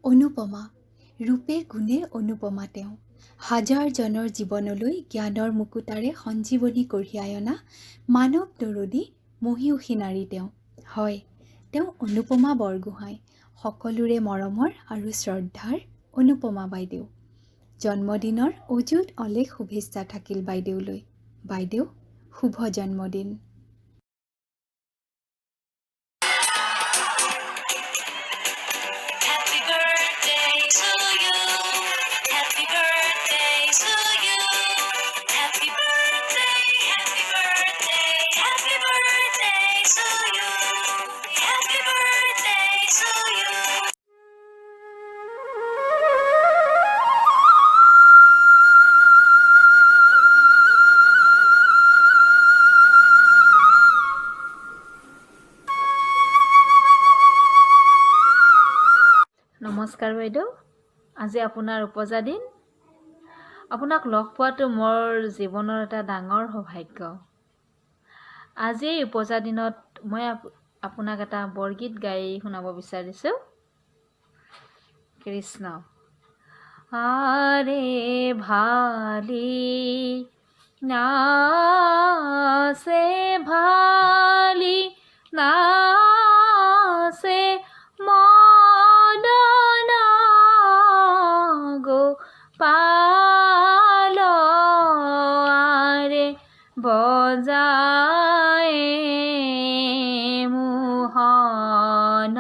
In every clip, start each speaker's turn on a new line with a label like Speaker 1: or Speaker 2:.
Speaker 1: অনুপমা ৰূপে গুণে অনুপমা তেওঁ হাজাৰজনৰ জীৱনলৈ জ্ঞানৰ মুকুতাৰে সঞ্জীৱনী কঢ়িয়াই অনা মানৱ দৰদী মহিয়সী নাৰী তেওঁ হয় তেওঁ অনুপমা বৰগোহাঁই সকলোৰে মৰমৰ আৰু শ্ৰদ্ধাৰ অনুপমা বাইদেউ জন্মদিনৰ অযুত অলেখ শুভেচ্ছা থাকিল বাইদেউলৈ বাইদেউ শুভ জন্মদিন
Speaker 2: নমস্কাৰ বাইদেউ আজি আপোনাৰ উপজা দিন আপোনাক লগ পোৱাটো মোৰ জীৱনৰ এটা ডাঙৰ সৌভাগ্য আজি এই উপজা দিনত মই আপোনাক এটা বৰগীত গাই শুনাব বিচাৰিছোঁ কৃষ্ণ আৰে ভালি নাচে ভালি নাচে পালৰে বজায়ে মোহন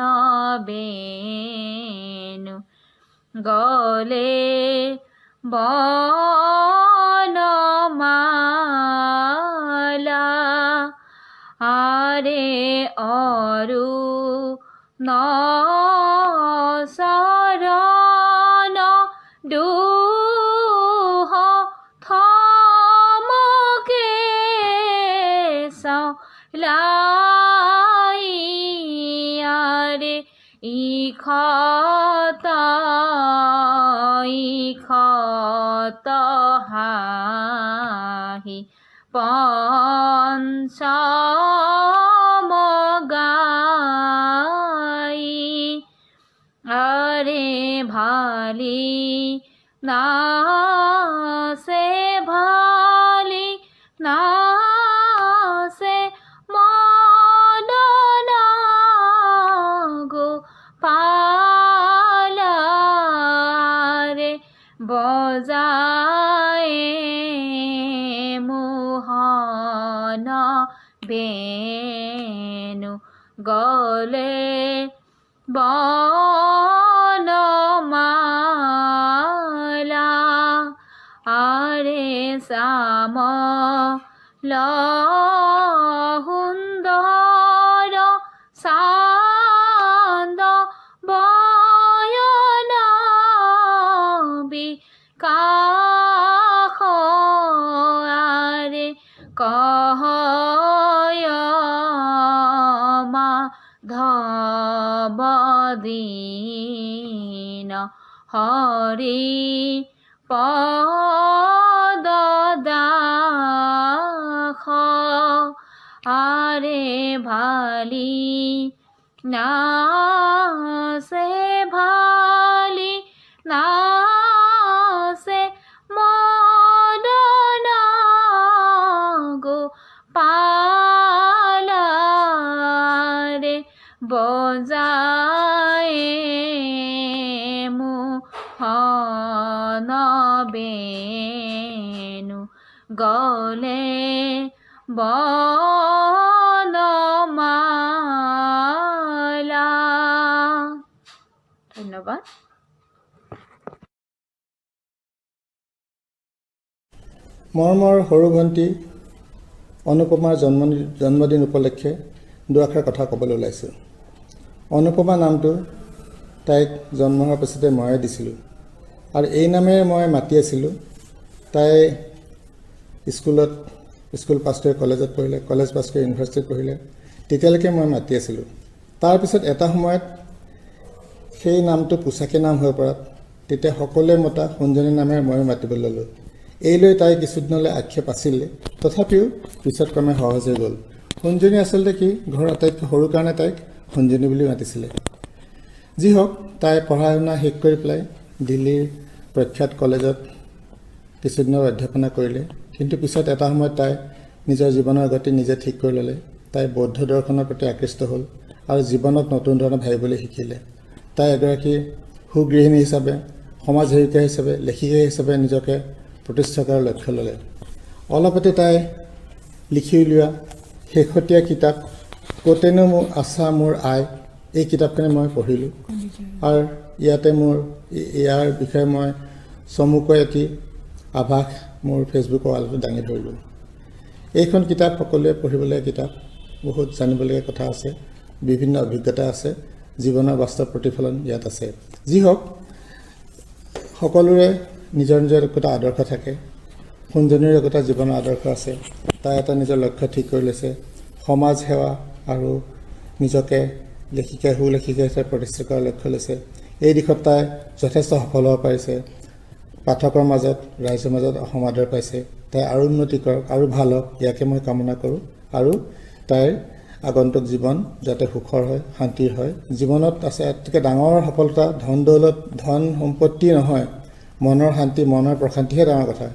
Speaker 2: বেণু গলে বনমালা আৰে অৰু ন চৰণ দুহ থমকে চলাইয়াৰে ইখত হাঁহি পঞ্চম গাই আৰে ভালি নাচে ভালি নাচে মদন গোপালৰে বজায়ে মোহন বেণু গলে বনমালা আৰে শ্যাম সুন্দৰ চান্দ বয়ন বিকাশ আৰে কহয় মাধৱ দীন হৰি পদ দাস আৰে ভালি নাচে ভালি নাচে মদন গোপালৰে বজায়ে মোহন বেণু গলে বনমালা ধন্যবাদ
Speaker 3: মৰমৰ সৰু ভণ্টি অনুপমাৰ জন্মদিন উপলক্ষে দুআষাৰ কথা ক'বলৈ ওলাইছোঁ অনুপমা নামটো তাইক জন্ম হোৱাৰ পিছতে ময়ে দিছিলোঁ আৰু এই নামেৰে মই মাতি আছিলোঁ তাই স্কুল পাছ কৰি কলেজত পঢ়িলে কলেজ পাছ কৰি ইউনিভাৰ্চিটিত পঢ়িলে তেতিয়ালৈকে মই মাতি আছিলোঁ তাৰপিছত এটা সময়ত সেই নামটো পোচাকী নাম হৈ পৰাত তেতিয়া সকলোৱে মতা সোণজনী নামেৰে মই মাতিবলৈ ল'লোঁ এই লৈ তাই কিছুদিনলৈ আক্ষেপ আছিলে তথাপিও পিছত ক্ৰমে সহজ হৈ গ'ল সোণজনী আচলতে কি ঘৰৰ আটাইতকৈ সৰু কাৰণে তাইক সোণজনী বুলি মাতিছিলে যি হওক তাই পঢ়া শুনা শেষ কৰি পেলাই দিল্লীৰ প্ৰখ্যাত কলেজত কিছুদিনৰ অধ্যাপনা কৰিলে। কিন্তু পিছত এটা সময়ত তাই নিজৰ জীৱনৰ গতি নিজে ঠিক কৰি ল'লে। তাই বৌদ্ধ দৰ্শনৰ প্ৰতি আকৃষ্ট হ'ল আৰু জীৱনত নতুন ধৰণে ভাবিবলৈ শিকিলে। তাই এগৰাকী সুগৃহিণী হিচাপে, সমাজ সেৱিকা হিচাপে, লেখিকা হিচাপে নিজকে প্ৰতিষ্ঠা কৰাৰ লক্ষ্য ল'লে। অলপতে তাই লিখি উলিওৱা শেহতীয়া কিতাপ ক'তেনো মোৰ আশা মোৰ আই, এই কিতাপখিনি মই পঢ়িলোঁ আৰু ইয়াতে ইয়াৰ বিষয়ে মই চমুকৈ এটি আভাস মোৰ ফেচবুক ৱালটো দাঙি ধৰিলোঁ। এইখন কিতাপ সকলোৱে পঢ়িবলগীয়া কিতাপ, বহুত জানিবলগীয়া কথা আছে, বিভিন্ন অভিজ্ঞতা আছে, জীৱনৰ বাস্তৱ প্ৰতিফলন ইয়াত আছে। যি হওক সকলোৰে নিজৰ নিজৰ একোটা আদৰ্শ থাকে। সোণজনীৰ একোটা জীৱনৰ আদৰ্শ আছে। তাই এটা নিজৰ লক্ষ্য ঠিক কৰি লৈছে, সমাজ সেৱা আৰু নিজকে সুলেখিকা হিচাপে প্ৰতিষ্ঠা কৰাৰ লক্ষ্য লৈছে। এই দিশত তাই যথেষ্ট সফল হ'ব পাৰিছে। পাঠকৰ মাজত, ৰাইজৰ মাজত সমাদৰ পাইছে। তাই আৰু উন্নতি কৰক, আৰু ভাল হওক, ইয়াকে মই কামনা কৰোঁ। আৰু তাইৰ আগন্তুক জীৱন যাতে সুখৰ হয়, শান্তিৰ হয়। জীৱনত আছে আটাইতকৈ ডাঙৰ সফলতা ধন দৌলত, ধন সম্পত্তি নহয়, মনৰ শান্তি, মনৰ প্ৰশান্তিহে ডাঙৰ কথা।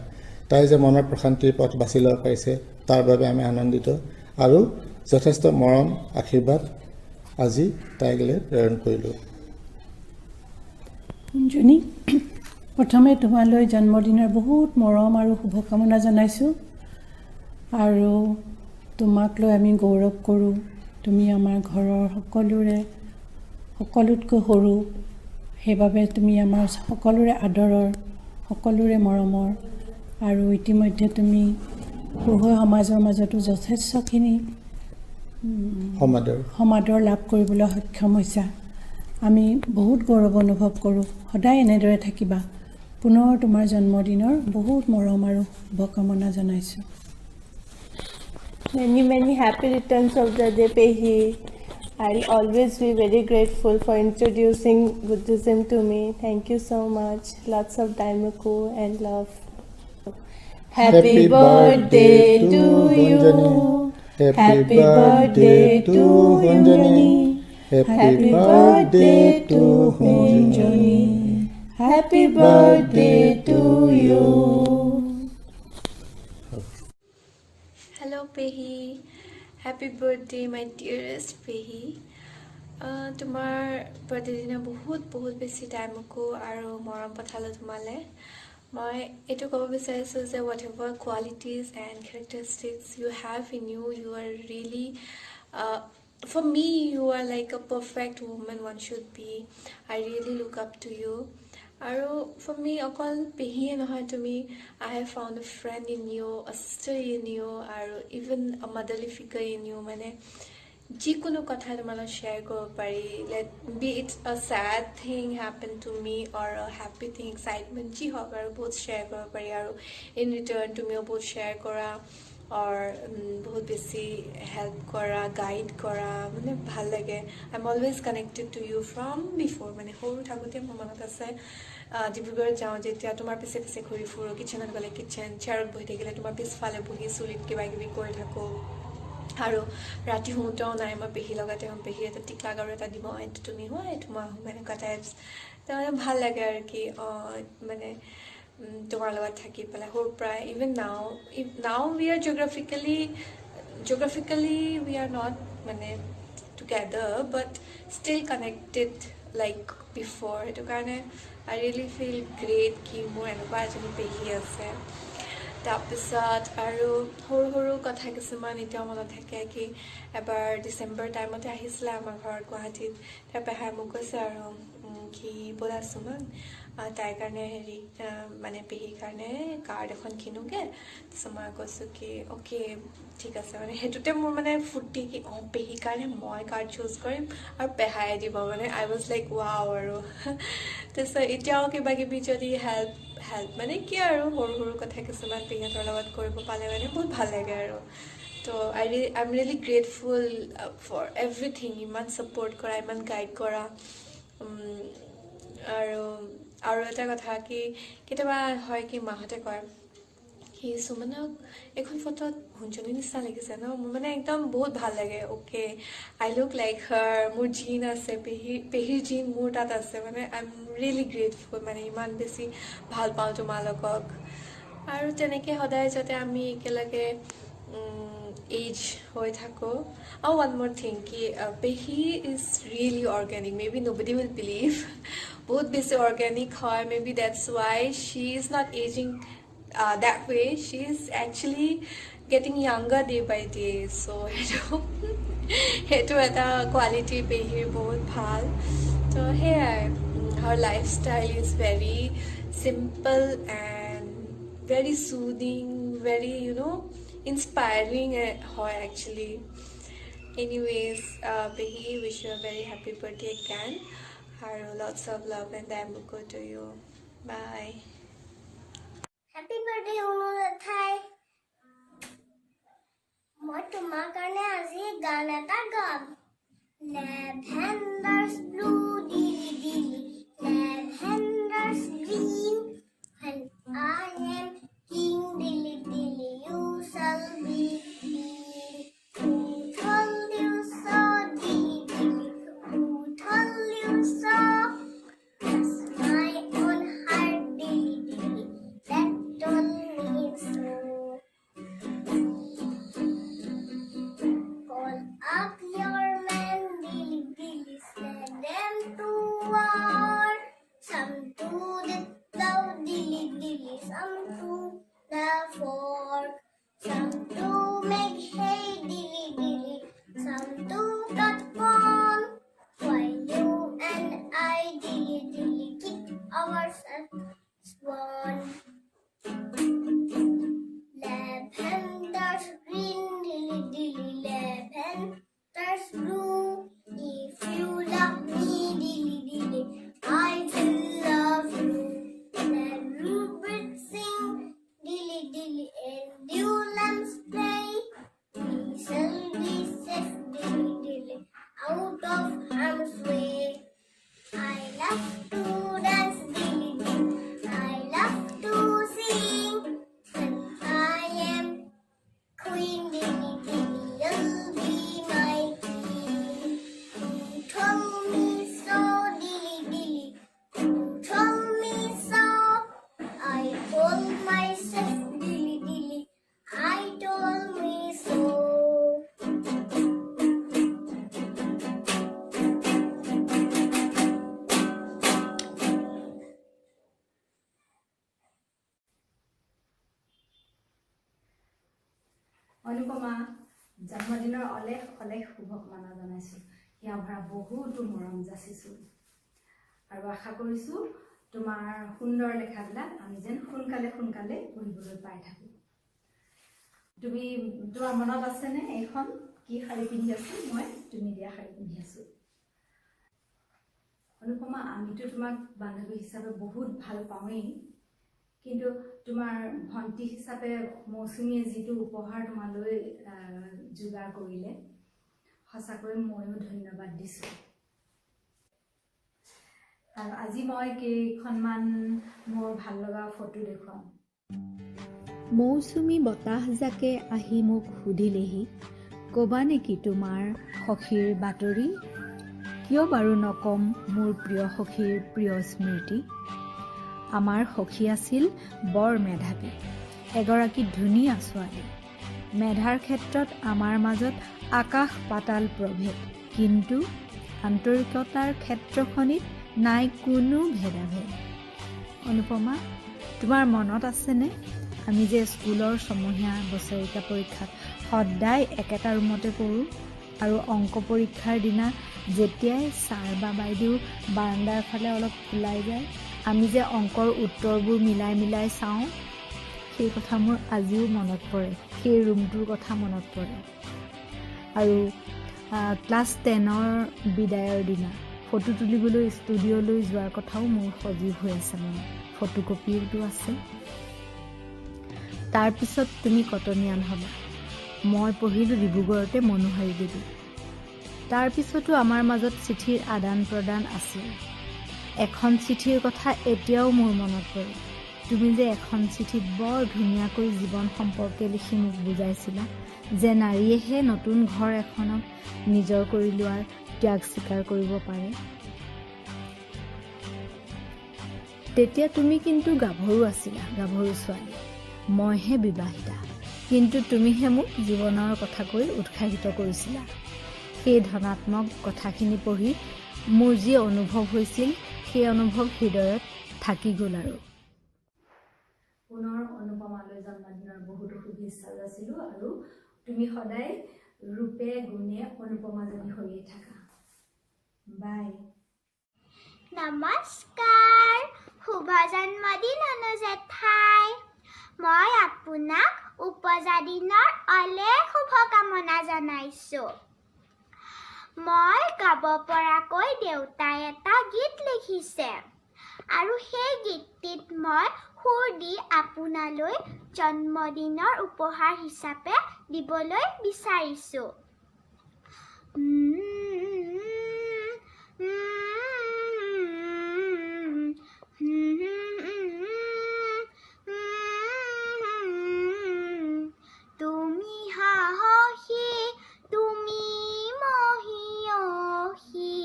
Speaker 3: তাই যে মনৰ প্ৰশান্তিৰ পথ বাছি ল'ব পাৰিছে, তাৰ বাবে আমি আনন্দিত। আৰু যথেষ্ট মৰম আশীৰ্বাদ আজি তাইলৈ প্ৰেৰণ কৰিলোঁ।
Speaker 4: কুঞ্জনী, প্ৰথমে তোমালৈ জন্মদিনৰ বহুত মৰম আৰু শুভকামনা জনাইছোঁ। আৰু তোমাক লৈ আমি গৌৰৱ কৰোঁ। তুমি আমাৰ ঘৰৰ সকলোতকৈ সৰু, সেইবাবে তুমি আমাৰ সকলোৰে আদৰৰ, সকলোৰে মৰমৰ। আৰু ইতিমধ্যে তুমি পঢ়ুৱৈ সমাজৰ মাজতো যথেষ্টখিনি সমাদৰ লাভ কৰিবলৈ সক্ষম হৈছা। আমি বহুত গৌৰৱ অনুভৱ কৰোঁ। সদায় এনেদৰে থাকিবা। পুনৰ তোমাৰ জন্মদিনৰ বহুত মৰম আৰু শুভকামনা জনাইছোঁ।
Speaker 5: Many happy returns of the day, Pehi. I'll always be very grateful for introducing Buddhism to me. Thank you so much. Lots of Daimoku and love. Happy birthday to you. Happy birthday to Hunjani. Happy birthday to Hunjani. Happy birthday to you.
Speaker 6: Hello Pehi, happy birthday my dearest Pehi. তোমাৰ birthday দিনা বহুত বেছি টাইমকো আৰু মৰম পঠালোঁ তোমালে। মই এইটো ক'ব বিচাৰিছোঁ যে whatever qualities and characteristics you have in you, you are really for me you are like a perfect woman one should be. I really look up to you. আৰু ফৰ মি অকল পেহীয়ে নহয়, তুমি I have found a friend in you, a sister in you, আৰু even a motherly figure in U. মানে যিকোনো কথা তোমালোক শ্বেয়াৰ কৰিব পাৰি, let be it's a sad thing happen to me or a happy thing, excitement যি হওক আৰু বহুত শ্বেয়াৰ কৰিব পাৰি। আৰু ইন ৰিটাৰ্ণ তুমিও বহুত শ্বেয়াৰ কৰা অৰ বহুত বেছি হেল্প কৰা, গাইড কৰা, মানে ভাল লাগে। I am always connected to you from before. মানে সৰু থাকোঁতে মোৰ মনত আছে ডিব্ৰুগড়ত যাওঁ যেতিয়া, তোমাৰ পিছে পিছে ঘূৰি ফুৰোঁ, কিটচেনত গ'লে কিটচেন, চেয়াৰত বহি থাকিলে তোমাৰ পিছফালে বহি চুলিত কিবা কিবি কৰি থাকোঁ। আৰু ৰাতি শুওঁতেও নাই, মই পেহী লগাতে পেহী এটা টিকলা গাৰু এটা দিব, এইটো তুমি হোৱা, এইটো মই আহোঁ, এনেকুৱা টাইপছ। তাৰমানে ভাল লাগে আৰু কি মানে তোমাৰ লগত থাকি পেলাই সৰুৰ পৰাই। Even now we are geographically we are not মানে together, but still connected like before. সেইটো কাৰণে আই ৰিয়েলি ফিল গ্ৰেট কি মোৰ এনেকুৱা এজনী পেহী আছে। তাৰপিছত আৰু সৰু কথা কিছুমান এতিয়াও মনত থাকে কি এবাৰ ডিচেম্বৰ টাইমতে আহিছিলে আমাৰ ঘৰত গুৱাহাটীত। তাৰ পেহাই মোক কৈছে আৰু কি ব'লা চুমন তাইৰ কাৰণে মানে পেহীৰ কাৰণে কাৰ্ড এখন কিনোগে। তাৰপিছত মই কৈছোঁ কি অ'কে ঠিক আছে। মানে সেইটোতে মোৰ মানে ফূৰ্তি কি পেহীৰ কাৰণে মই কাৰ্ড চুজ কৰিম আৰু পেহাই দিব। মানে আই ৱাজ লাইক ৱাও। আৰু তাৰপিছত এতিয়াও কিবা কিবি যদি হেল্প মানে কি আৰু সৰু কথা কিছুমান পেহীহঁতৰ লগত কৰিব পালে মানে বহুত ভাল লাগে আৰু। তো I am really grateful for everything. ইমান ছাপৰ্ট কৰা, ইমান গাইড কৰা। আৰু এটা কথা কি কেতিয়াবা হয় কি মাহঁতে কয় সি মানে এখন ফটোত হুঞ্জনিৰ নিচিনা লাগিছে ন মোৰ মানে একদম বহুত ভাল লাগে অ'কে আই লুক লাইক হাৰ মোৰ জিন আছে পেহীৰ জিন মোৰ তাত আছে মানে আই এম ৰিয়েলি গ্ৰেটফুল মানে ইমান বেছি ভাল পাওঁ তোমালোকক আৰু তেনেকৈ সদায় যাতে আমি একেলগে এজ হৈ থাকোঁ আৰু ওৱান মোৰ থিং কি পেহী is really organic maybe nobody will believe বহুত বেছি অৰ্গেনিক হয় maybe that's why she is not aging that way she's actually getting younger day by day so সেইটো এটা কোৱালিটি পেহীৰ বহুত ভাল তো সেয়াই her lifestyle is very simple and very soothing very inspiring হয় actually anyways pehi wish you a very happy birthday again and lots of love and daimoko to you bye
Speaker 7: Happy birthday, Unuthai. মই তোমাৰ কাৰণে আজি গান এটা গাম Lavender's blue dilly dilly Lavender's green When I am king dilly dilly you shall be queen Who told you so dilly dilly Who told you so That's my own heart dilly dilly That told me so. Call up your men, dilly dilly, send them to war. Some to the plow, dilly dilly, some to the fork. Some to make hay, dilly dilly, some to cut corn. While you and I, dilly dilly, keep ourselves warm. Lavender's green, dilly dilly, lavender's blue. If you love me, dilly dilly, I will love you. Let bluebirds sing, dilly dilly, and you lambs play. We shall be safe, dilly dilly, out of harm's way. I love to dance, dilly dilly. I love to sing. When I am queen, dilly dilly, you'll be my king. Who told me so, dilly dilly? Who told me so? I told myself, dilly dilly. I told me so.
Speaker 8: Anupama জন্মদিনৰ অলেখ অলেখ শুভকামনা জনাইছোঁ হিয়া ভৰা বহুতো মৰম যাচিছোঁ আৰু আশা কৰিছোঁ তোমাৰ সুন্দৰ লেখাবিলাক আমি যেন সোনকালে সোনকালে পঢ়িবলৈ পাই থাকোঁ তুমি তোমাৰ মনত আছেনে এইখন কি শাৰী পিন্ধি আছোঁ মই তুমি দিয়া শাৰী পিন্ধি আছোঁ অনুপমা আমিতো তোমাক বান্ধৱী হিচাপে বহুত ভাল পাওঁৱেই কিন্তু তোমাৰ ভণ্টি হিচাপে মৌচুমীয়ে যিটো উপহাৰ তোমালৈ যোগাৰ কৰিলে সঁচাকৈ ময়ো ধন্যবাদ দিছোঁ আৰু আজি মই কেইখনমান মোৰ ভাল লগা ফটো দেখুৱাম
Speaker 1: মৌচুমী বতাহজাকে আহি মোক সুধিলেহি ক'বা নেকি তোমাৰ সখীৰ বাতৰি কিয় বাৰু নকম মোৰ প্ৰিয় সখীৰ প্ৰিয় স্মৃতি আমাৰ সখী আছিল বৰ মেধাৱী এগৰাকী ধুনীয়া ছোৱালী মেধাৰ ক্ষেত্ৰত আমাৰ মাজত আকাশ পাতাল প্ৰভেদ কিন্তু আন্তৰিকতাৰ ক্ষেত্ৰখনিত নাই কোনো ভেদাভেদ অনুপমা তোমাৰ মনত আছেনে আমি যে স্কুলৰ ছমহীয়া বছৰেকীয়া পৰীক্ষাত সদায় একেটা ৰুমতে পঢ়োঁ আৰু অংক পৰীক্ষাৰ দিনা যেতিয়াই ছাৰ বা বাইদেউ বাৰাণ্ডাৰ ফালে অলপ ওলাই যায় আমি যে অংকৰ উত্তৰবোৰ মিলাই মিলাই চাওঁ সেই কথা মোৰ আজিও মনত পৰে সেই ৰুমটোৰ কথা মনত পৰে আৰু ক্লাছ 10ৰ বিদায়ৰ দিনা ফটো তুলিবলৈ ষ্টুডিঅ'লৈ যোৱাৰ কথাও মোৰ সজীৱ হৈ আছে মানে ফটোকপিটো আছে তাৰপিছত তুমি কটনিয়ান হ'লা মই পঢ়িলোঁ ডিব্ৰুগড়তে মনোহাৰী দেৱী তাৰপিছতো আমাৰ মাজত চিঠিৰ আদান প্ৰদান আছিল এখন চিঠিৰ কথা এতিয়াও মোৰ মনত পৰে
Speaker 8: তুমি যে এখন চিঠিত বৰ ধুনীয়াকৈ জীৱন সম্পৰ্কে লিখি মোক বুজাইছিলা যে নাৰীয়েহে নতুন ঘৰ এখনক নিজৰ কৰি লোৱাৰ ত্যাগ স্বীকাৰ কৰিব পাৰে। তেতিয়া তুমি কিন্তু গাভৰু আছিলা, গাভৰু ছোৱালী। মইহে বিবাহিতা, কিন্তু তুমিহে মোক জীৱনৰ কথা কৈ উৎসাহিত কৰিছিলা। সেই ধনাত্মক কথাখিনি পঢ়ি মোৰ যি অনুভৱ হৈছিল, সেই অনুভৱ হৃদয়ত থাকি গ'ল। আৰু পুনৰ অনুপমালৈ জন্মদিনৰ বহুতো শুভেচ্ছা যাচিলোঁ। আৰু তুমি সদায় ৰূপে গুণে অনুপমাজনী হৈয়ে থাকা। বাই।
Speaker 7: নমস্কাৰ, শুভ জন্মদিন অনুজেঠাই। মই আপোনাক উপজা দিনৰ অলেখ শুভকামনা জনাইছোঁ। মই গাব পৰাকৈ দেউতাই এটা গীত লিখিছে আৰু সেই গীতটিত মই সুৰ দি আপোনালৈ জন্মদিনৰ উপহাৰ হিচাপে দিবলৈ বিচাৰিছোঁ। তুমি সাহসী, তুমি মহিয়সী,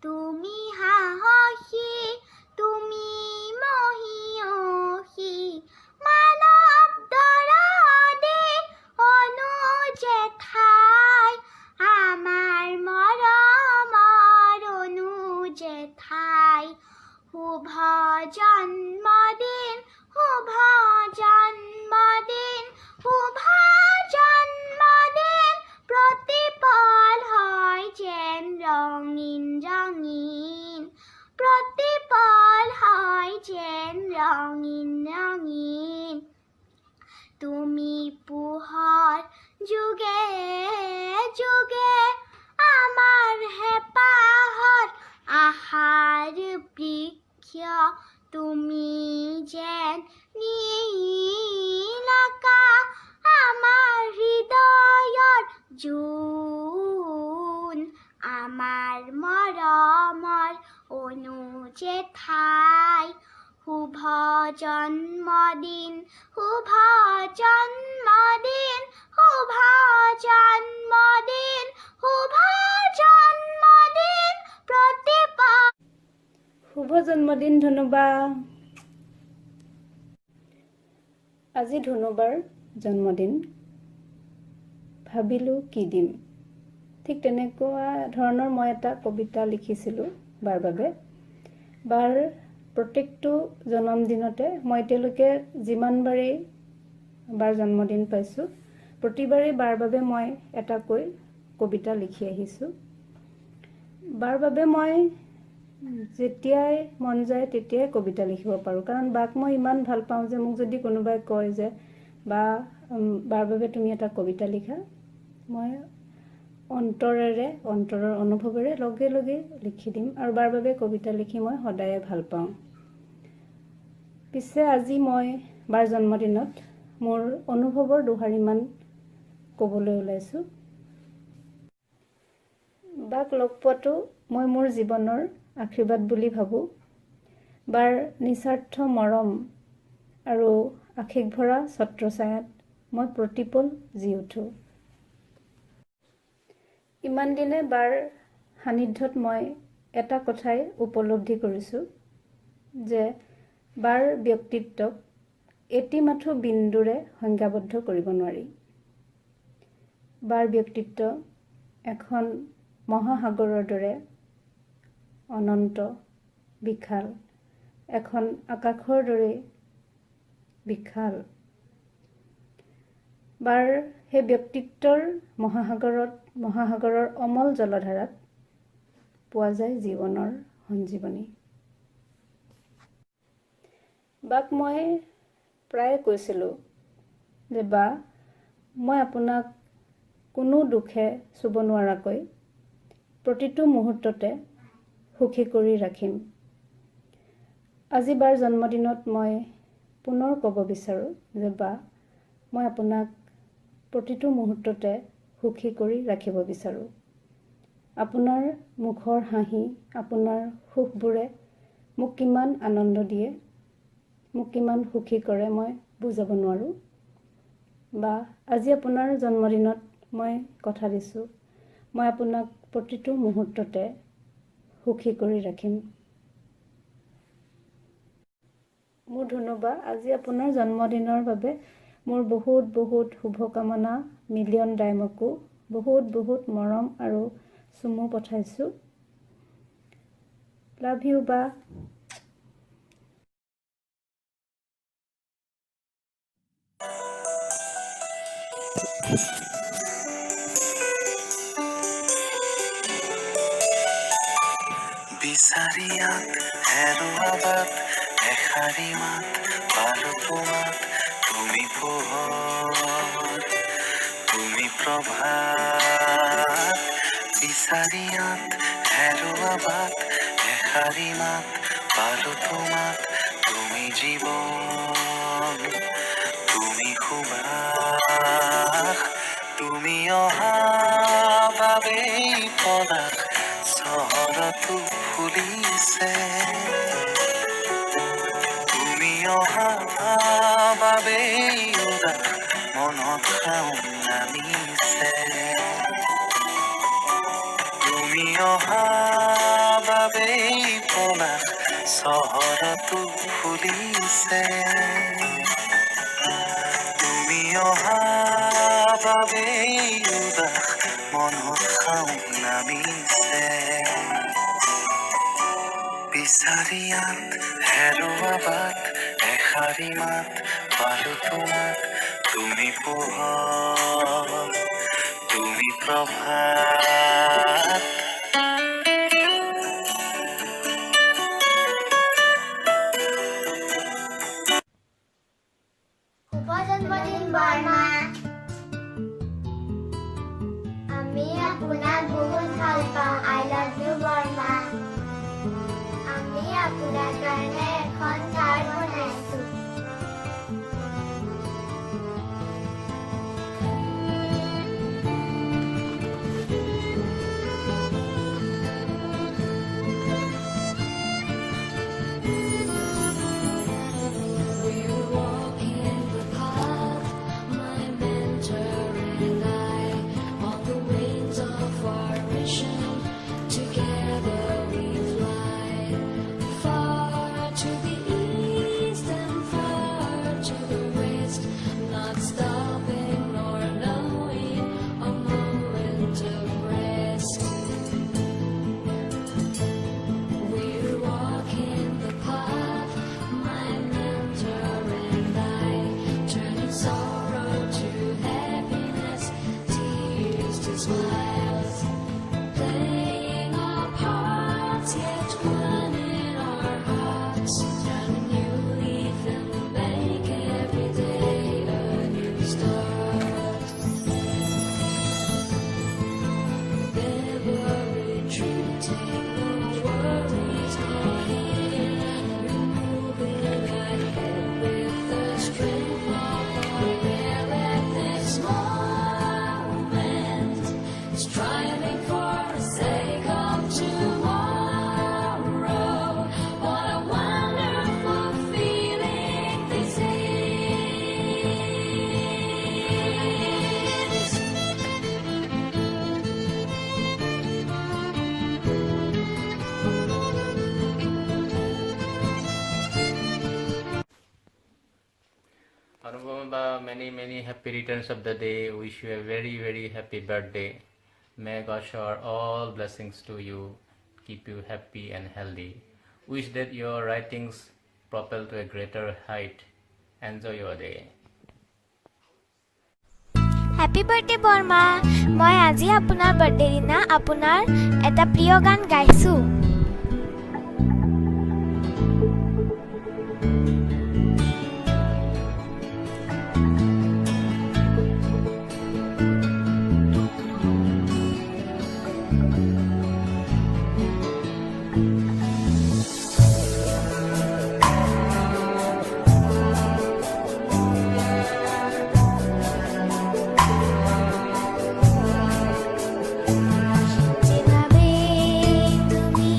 Speaker 7: তুমি সাহসী, তুমি মহিয়সী, মানৱ দৰদী অনুজেঠাই, আমাৰ মৰমৰ অনুজেঠাই। শুভ জন্মদিন, শুভ জন্মদিন, শুভ জন্মদিন, প্ৰতিপল হয় যেন ৰঙীন ৰঙীন, প্ৰতিপল হয় যেন ৰঙীন ৰঙীন। তুমি পোহৰ যুগে যুগে আমাৰ হেঁপাহত আশাৰ বৃক্ষ, তুমি যেন নীল আকাশ আমাৰ হৃদয়ৰ জোন, আমাৰ মৰমৰ অনুজেঠাই। শুভ জন্মদিন, শুভ জন্মদিন, শুভ জন্মদিন, শুভ জন্মদিন, প্ৰতিপল।
Speaker 4: শুভ জন্মদিন ধনুবা। আজি ধনুবাৰ জন্মদিন। ভাবিলোঁ কি দিম। ঠিক তেনেকুৱা ধৰণৰ মই এটা কবিতা লিখিছিলোঁ বাৰ বাবে। বাৰ প্ৰত্যেকটো জন্মদিনতে মই এতিয়ালৈকে যিমানবাৰেই বাৰ জন্মদিন পাইছোঁ, প্ৰতিবাৰেই বাৰ বাবে মই এটাকৈ কবিতা লিখি আহিছোঁ। বাৰ বাবে মই যেতিয়াই মন যায় তেতিয়াই কবিতা লিখিব পাৰোঁ, কাৰণ বাক মই ইমান ভাল পাওঁ যে মোক যদি কোনোবাই কয় যে বা বাৰ বাবে তুমি এটা কবিতা লিখা, মই অন্তৰেৰে, অন্তৰৰ অনুভৱেৰে লগে লগে লিখি দিম। আৰু বাৰ বাবে কবিতা লিখি মই সদায়ে ভাল পাওঁ। পিছে আজি মই বাৰ জন্মদিনত মোৰ অনুভৱৰ দুহাৰিমান ক'বলৈ ওলাইছোঁ। বাক লগ পোৱাটো মই মোৰ জীৱনৰ আশীৰ্বাদ বুলি ভাবোঁ। বাৰ নিস্বাৰ্থ মৰম আৰু আশীষ ভৰা ছত্ৰছায়াত মই প্ৰতিপল জি উঠোঁ। ইমান দিনে বাৰ সান্নিধ্যত মই এটা কথাই উপলব্ধি কৰিছোঁ যে বাৰ ব্যক্তিত্বক এটি মাথো বিন্দুৰে সংজ্ঞাবদ্ধ কৰিব নোৱাৰি। বাৰ ব্যক্তিত্ব এখন মহাসাগৰৰ দৰে অনন্ত, বিশাল, এখন আকাশৰ দৰে বিশাল। বাৰ সেই ব্যক্তিত্বৰ মহাসাগৰৰ অমল জলধাৰাত পোৱা যায় জীৱনৰ সঞ্জীৱনী। বাক মই প্ৰায়ে কৈছিলোঁ যে বা, মই আপোনাক কোনো দুখে চুব নোৱাৰাকৈ প্ৰতিটো মুহূৰ্ততে সুখী কৰি ৰাখিম। আজি বাৰ জন্মদিনত মই পুনৰ ক'ব বিচাৰোঁ যে বা, মই আপোনাক প্ৰতিটো মুহূৰ্ততে সুখী কৰি ৰাখিব বিচাৰোঁ। আপোনাৰ মুখৰ হাঁহি, আপোনাৰ সুখবোৰে মোক কিমান আনন্দ দিয়ে মোক কিমান সুখী কৰে মই বুজাব নোৱাৰোঁ। বা আজি আপোনাৰ জন্মদিনত মই কথা দিছোঁ, মই আপোনাক প্ৰতিটো মুহূৰ্ততে সুখী কৰি ৰাখিম। মোৰ ধন্যবা, আজি আপোনাৰ জন্মদিনৰ বাবে মোৰ বহুত বহুত শুভকামনা, মিলিয়ন ডাইমকো বহুত বহুত মৰম আৰু চুমু পঠাইছোঁ। লাভ ইউ বা।
Speaker 9: বিচাৰিয়াত হেৰুৱাবাত এষাৰি মাত পালো তোমাত, তুমি পোহৰ তুমি প্ৰভাত। বিচাৰিয়াত হেৰুৱাবাত এষাৰি মাত পালো তোমাত, তুমি জীৱন তুমি সুবাস। তুমি অহা বাবেই পলাশ চহৰতো ফুলিছে, তুমি অহা বাবেই উদাস মনত শাওন নামিছে। তুমি অহা বাবেই পলাশ চহৰতো ফুলিছে, তুমি অহা বাবেই উদাস মনত শাওন নামিছে। বিচাৰিয়াত হেৰুৱাবাত এষাৰি মাত পালো তোমাত, তুমি পোহৰ তুমি প্ৰভাত।
Speaker 7: শুভ জন্মদিন বৰমা। আমি আপোনাক বহুত ভাল পাওঁ। আই লাভ ইউ বৰমা। আমি আপোনাৰ কাৰণে এখন কাৰ্ড বনাইছোঁ।
Speaker 10: Anupama, many happy returns of the day. Wish you a very happy birthday. May God shower all blessings to you, keep you happy and healthy. Wish that your writings propel to a greater height. Enjoy your day.
Speaker 11: Happy birthday Barma. মই আজি আপোনাৰ birthday দিনা আপোনাৰ এটা প্ৰিয় গান গাইছোঁ। যেভাবে তুমি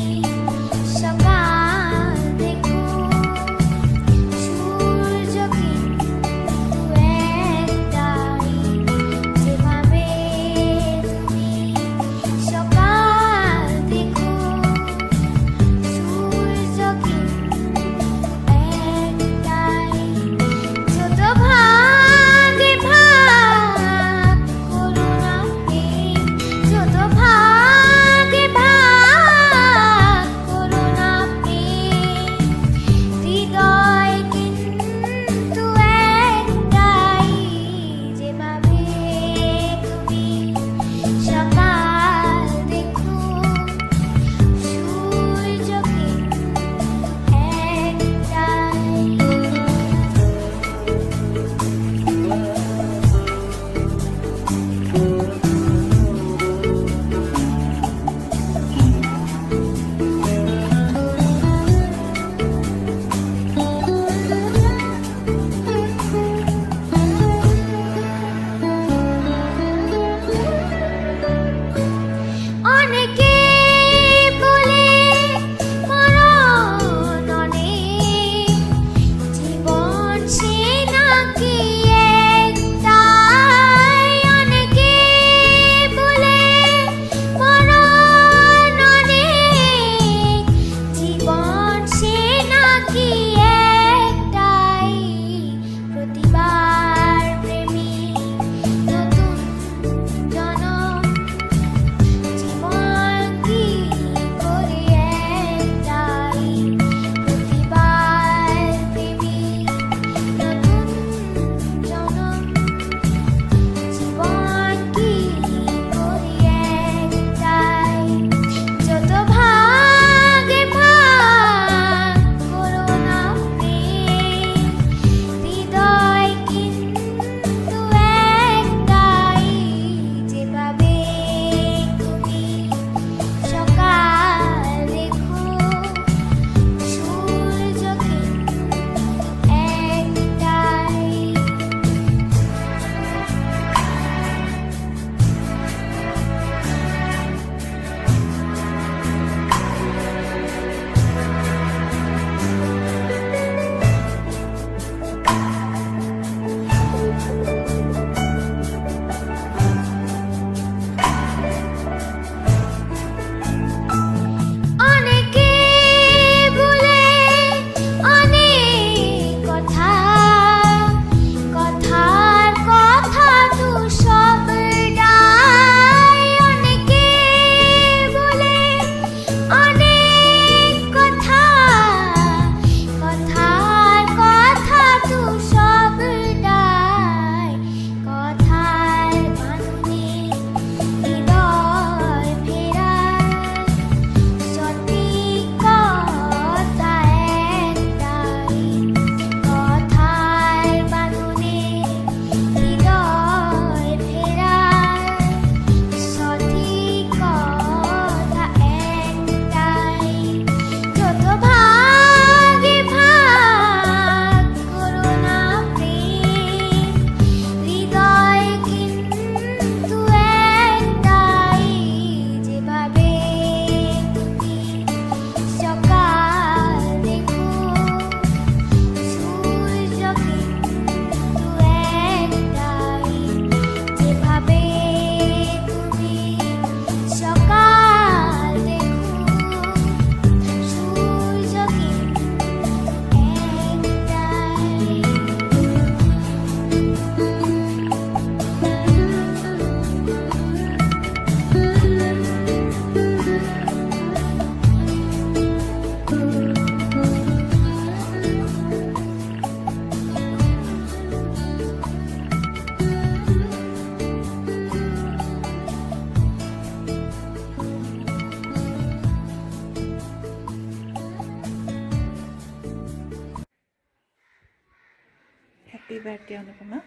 Speaker 12: হেপী বাৰ্থডে অনুপমা।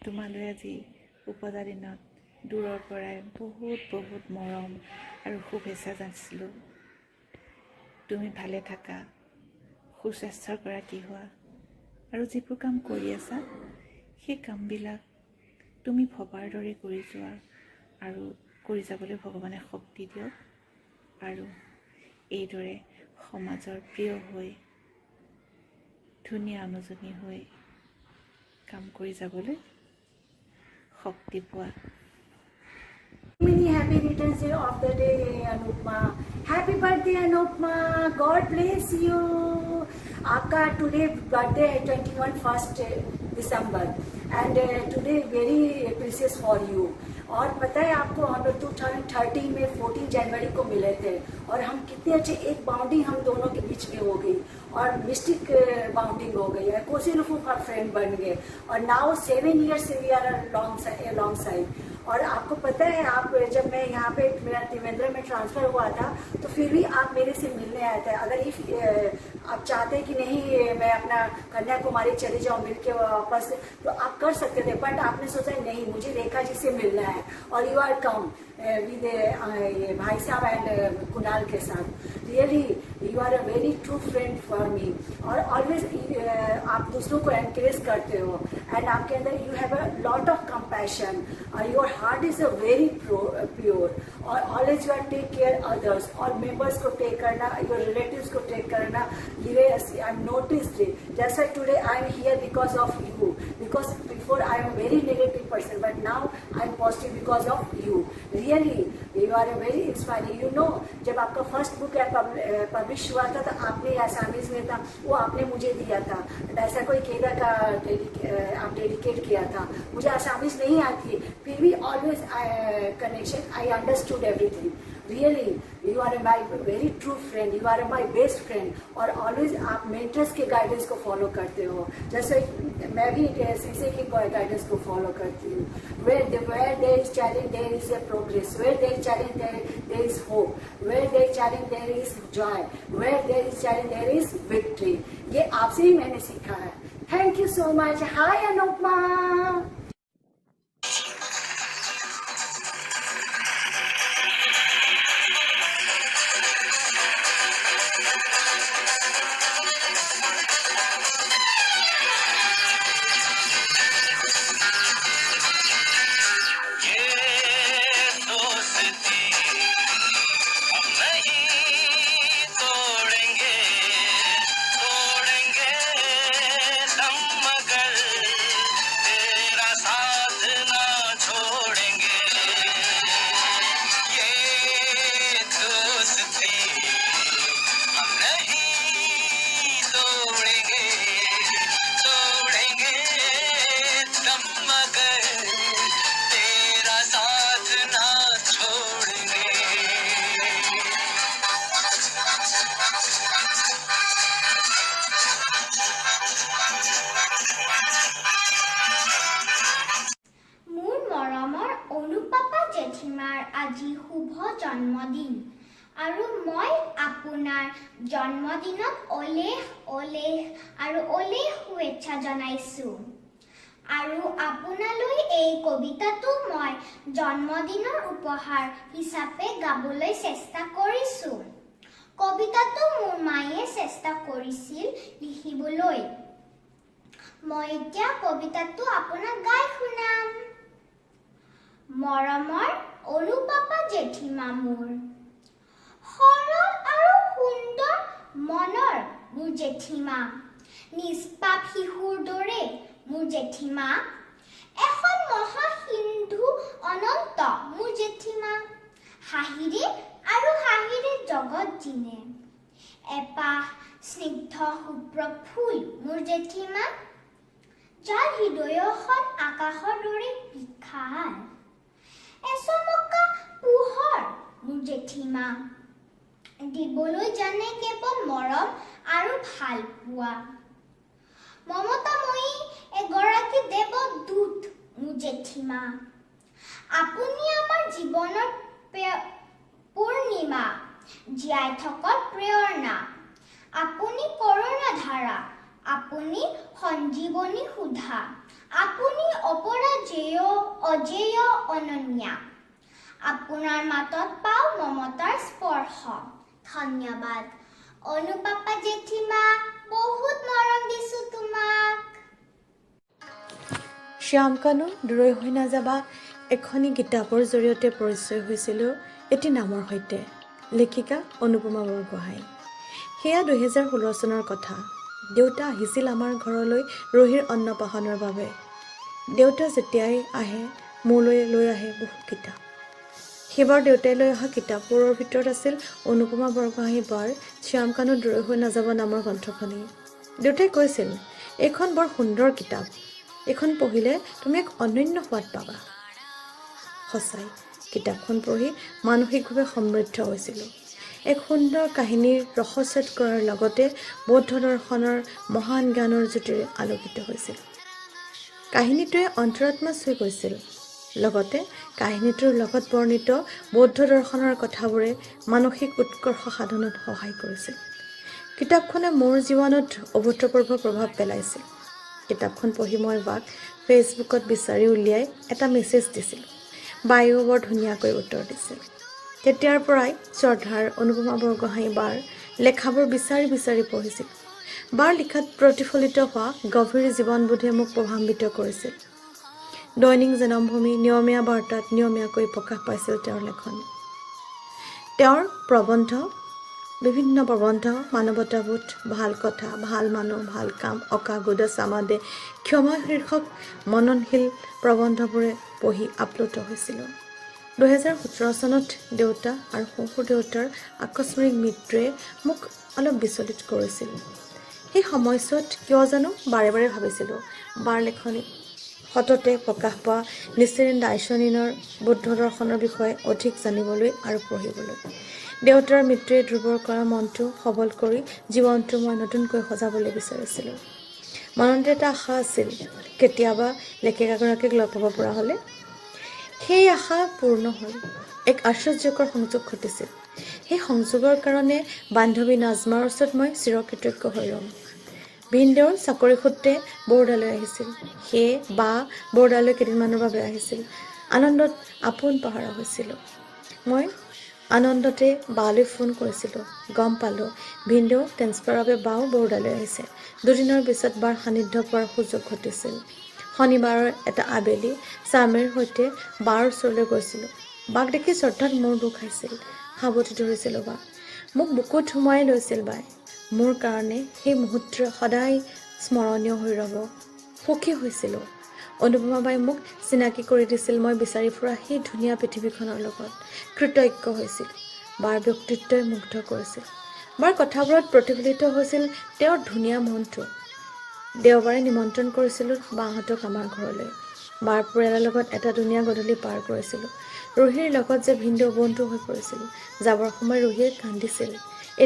Speaker 12: তোমালৈ আজি উপজা দিনত দূৰৰ পৰাই বহুত বহুত মৰম আৰু শুভেচ্ছা যাচিছিলোঁ। তুমি ভালে থাকা, সুস্বাস্থ্যৰ গৰাকী হোৱা আৰু যিবোৰ কাম কৰি আছা সেই কামবিলাক তুমি ভবাৰ দৰে কৰি যোৱা আৰু কৰি যাবলৈ ভগৱানে শক্তি দিয়ক আৰু এইদৰে সমাজৰ প্ৰিয় হৈ ধুনীয়া অনুজনী হৈ কাম কৰি যাবলৈ শক্তি পোৱা।
Speaker 8: Many happy returns of the day, Anupma. Happy birthday, Anupma. God bless you. आपका today birthday है 21st December and today very precious for you. और पता है आपको हम लोग 2013 में 14 जनवरी को मिले थे और हम कितने अच्छे एक बाउंडिंग हम दोनों के बीच में हो गई और मिस्टिक बाउंडिंग हो गई है। कोसी रूफ ऑफ फ्रेंड बन गए और now 7 years we are long side. और आपको पता है आप जब मैं यहाँ पे मेरा त्रिवेंद्र में ट्रांसफ़र हुआ था तो फिर भी आप मेरे से मिलने आए थे। अगर आप चाहते कि नहीं मैं अपना कन्याकुमारी चली जाऊँ मिल के वापस तो आप कर सकते थे, बट आपने सोचा नहीं मुझे रेखा जी से मिलना है और यू आर कम विद भाई साहब एंड कुणाल के साथ। Really you are a very true friend for me और ऑलवेज आप दूसरों को एनकरेज करते हो एंड आपके अंदर you have a lot of compassion और your heart is a very pure और always you are take care others और मेंबर्स को टेक करना, योर रिलेटिव्स को टेक करना। ये आई एम नोटिस्ड जैसा today I am here because of you, because before I am a very negative person but now I am positive because of you. Really you are a very inspiring. You no जब आपका first book publish हुआ था तो आपने Assamese में था वो आपने मुझे दिया था, ऐसा कोई केदा का आप डेडिकेट किया था। मुझे असामीज नहीं आती फिर भी always connection I understood everything. Really you are my very true friend, you are my best friend और ऑलवेज आप मेंटर्स के गाइडेंस को फॉलो करते हो जैसे मैं भी शीशे के गाइडेंस को फॉलो करती हूँ। where there is challenge there is a progress, where there is challenge there is hope, where there is challenge there is joy, where there is challenge there is victory। ये आपसे ही मैंने सीखा है। Thank you so much. Hi Anupama.
Speaker 11: আজি শুভ জন্মদিন আৰু মই আপোনাৰ জন্মদিনত অলেখ আৰু অলেখ শুভেচ্ছা জনাইছোঁ আৰু আপোনালৈ এই কবিতাটো মই জন্মদিনৰ উপহাৰ হিচাপে গাবলৈ চেষ্টা কৰিছোঁ। কবিতাটো মোৰ মায়ে চেষ্টা কৰিছিল লিখিবলৈ। মই এতিয়া কবিতাটো আপোনাক গাই শুনাম। মৰমৰ অনুপাপা জেঠীমা মোৰ, সৰল আৰু সুন্দৰ মনৰ মোৰ জেঠীমা, নিষ্পাপ শিশুৰ দৰে মোৰ জেঠীমা, এখন মহা সিন্ধু অনন্ত মোৰ জেঠীমা, হাঁহিৰে আৰু হাঁহিৰে জগত জিনে, এপাহ স্নিগ্ধ শুভ্ৰ ফুল মোৰ জেঠীমা, যাৰ হৃদয়খন আকাশৰ দৰে বিশাল, এচমকা পোহৰ মোৰ জেঠীমা, দিবলৈ জানে কেৱল মৰম আৰু ভাল পোৱা, মমতাময়ী এগৰাকী দেৱদূত মোৰ জেঠীমা, আপুনি আমাৰ জীৱনৰ পূৰ্ণিমা, জীয়াই থকাৰ প্ৰেৰণা, আপুনি কৰোণা ধাৰা
Speaker 7: আপুনি সঞ্জীৱনী সুধা আপুনি অপৰাজেয় অজেয় অনন্যা আপোনাৰ মাতত পাওঁ মমতাৰ স্পৰ্শ ধন্যবাদ অনুপাপা জেঠীমা বহুত মৰম দিছোঁ তোমাক
Speaker 13: শ্যামকানু দূৰৈ হৈ নাযাবা এখনি কিতাপৰ জৰিয়তে পৰিচয় হৈছিলোঁ এটি নামৰ সৈতে লেখিকা অনুপমা বৰগোহাঁই সেয়া 2016 চনৰ কথা দেউতা আহিছিল আমাৰ ঘৰলৈ ৰহিৰ অন্নপ্ৰাশনৰ বাবে দেউতা যেতিয়াই আহে মোলৈ লৈ আহে বহু কিতাপ সেইবাৰ দেউতাই লৈ অহা কিতাপবোৰৰ ভিতৰত আছিল অনুপমা বৰগোহাঁই বাৰ শ্যামকানু দূৰৈ হৈ নাযাবা নামৰ গ্ৰন্থখনি দেউতাই কৈছিল এইখন বৰ সুন্দৰ কিতাপ এখন পঢ়িলে তুমি এক অনন্য সোৱাদ পাবা সঁচাই কিতাপখন পঢ়ি মানসিকভাৱে সমৃদ্ধ হৈছিলোঁ এক সুন্দৰ কাহিনীৰ ৰসচ্ছেদ কৰাৰ লগতে বৌদ্ধ দৰ্শনৰ মহান জ্ঞানৰ জ্যোতিৰে আলোকিত হৈছিল কাহিনীটোৱে অন্তৰাত্মা চুই গৈছিল লগতে কাহিনীটোৰ লগত বৰ্ণিত বৌদ্ধ দৰ্শনৰ কথাবোৰে মানসিক উৎকৰ্ষ সাধনত সহায় কৰিছিল কিতাপখনে মোৰ জীৱনত অভূতপূৰ্ব প্ৰভাৱ পেলাইছিল কিতাপখন পঢ়ি মই বাক ফেচবুকত বিচাৰি উলিয়াই এটা মেছেজ দিছিলোঁ বায়ো বৰ ধুনীয়াকৈ উত্তৰ দিছিল তেতিয়াৰ পৰাই শ্ৰদ্ধাৰ অনুপমা বৰগোহাঁই বাৰ লেখাবোৰ বিচাৰি বিচাৰি পঢ়িছিল বাৰ লিখাত প্ৰতিফলিত হোৱা গভীৰ জীৱনবোধে মোক প্ৰভাৱিত কৰিছিল দৈনিক জনমভূমি নিয়মীয়া বাৰ্তাত নিয়মীয়াকৈ প্ৰকাশ পাইছিল তেওঁৰ লেখন তেওঁৰ প্ৰবন্ধ বিভিন্ন প্ৰবন্ধ মানৱতাবোধ ভাল কথা ভাল মানুহ ভাল কাম অকাগোদ সামাদে ক্ষমা শীৰ্ষক মননশীল প্ৰবন্ধবোৰে পঢ়ি আপ্লুত হৈছিলোঁ 2017 চনত দেউতা আৰু শহুৰ দেউতাৰ আকস্মিক মৃত্যুৱে মোক অলপ বিচলিত কৰিছিল সেই সময়ছোৱাত কিয় জানো বাৰে বাৰে ভাবিছিলোঁ বাৰ লেখনি সততে প্ৰকাশ পোৱা নিচিৰিন দাইচনিনৰ বুদ্ধ দৰ্শনৰ বিষয়ে অধিক জানিবলৈ আৰু পঢ়িবলৈ দেউতাৰ মৃত্যুৱে দুৰ্বল কৰা মনটো সবল কৰি জীৱনটো মই নতুনকৈ সজাবলৈ বিচাৰিছিলোঁ মনত এটা আশা আছিল কেতিয়াবা লেখিকাগৰাকীক লগ পাব পৰা হ'লে সেই আশা পূৰ্ণ হ'ল এক আশ্চৰ্যকৰ সংযোগ ঘটিছিল সেই সংযোগৰ কাৰণে বান্ধৱী নাজমাৰ ওচৰত মই চিৰকৃতজ্ঞ হৈ ৰ'ম ভিনদেউৰ চাকৰি সূত্ৰে বৰোদালৈ আহিছিল সেয়ে বা বৰোদালৈ কেইদিনমানৰ বাবে আহিছিল আনন্দত আপোন পাহৰা হৈছিলোঁ মই আনন্দতে বালৈ ফোন কৰিছিলোঁ গম পালোঁ ভিনদেউ ট্ৰেন্সফাৰৰ বাবে বাও বৰোদালৈ আহিছে দুদিনৰ পিছত বাৰ সান্নিধ্য পোৱাৰ সুযোগ ঘটিছিল শনিবাৰৰ এটা আবেলি স্বামীৰ সৈতে বাৰ ওচৰলৈ গৈছিলোঁ বাক দেখি শ্ৰদ্ধাত মোৰ দুখ খাইছিল সাৱটি ধৰিছিলোঁ বা মোক বুকুত সোমাই লৈছিল বাই মোৰ কাৰণে সেই মুহূৰ্ত সদায় স্মৰণীয় হৈ ৰ'ব সুখী হৈছিলোঁ অনুপমা বাই মোক চিনাকি কৰি দিছিল মই বিচাৰি ফুৰা সেই ধুনীয়া পৃথিৱীখনৰ লগত কৃতজ্ঞ হৈছিল বাৰ ব্যক্তিত্বই মুগ্ধ কৰিছিল বাৰ কথাবোৰত প্ৰতিফলিত হৈছিল তেওঁৰ ধুনীয়া মনটো দেওবাৰে নিমন্ত্ৰণ কৰিছিলোঁ বাহঁতক আমাৰ ঘৰলৈ বাৰ পৰিয়ালৰ লগত এটা ধুনীয়া গধূলি পাৰ কৰিছিলোঁ ৰুহিৰ লগত যে ভিনদেউ বন্ধু হৈ পৰিছিল যাবৰ সময় ৰুহিয়ে কান্দিছিল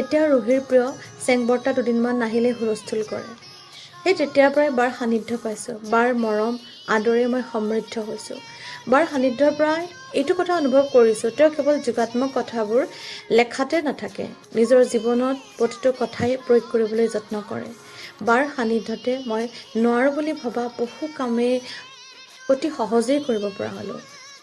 Speaker 13: এতিয়া ৰুহিৰ প্ৰিয় চেংবৰ্তা দুদিনমান নাহিলে হুলস্থুল কৰে সেই তেতিয়াৰ পৰাই বাৰ সান্নিধ্য পাইছোঁ বাৰ মৰম আদৰে মই সমৃদ্ধ হৈছোঁ বাৰ সান্নিধ্যৰ পৰাই এইটো কথা অনুভৱ কৰিছোঁ তেওঁ কেৱল যোগাত্মক কথাবোৰ লেখাতে নাথাকে নিজৰ জীৱনত প্ৰতিটো কথাই প্ৰয়োগ কৰিবলৈ যত্ন কৰে বাৰ সান্নিধ্যতে মই নোৱাৰোঁ বুলি ভবা বহু কামেই অতি সহজেই কৰিব পৰা হ'লোঁ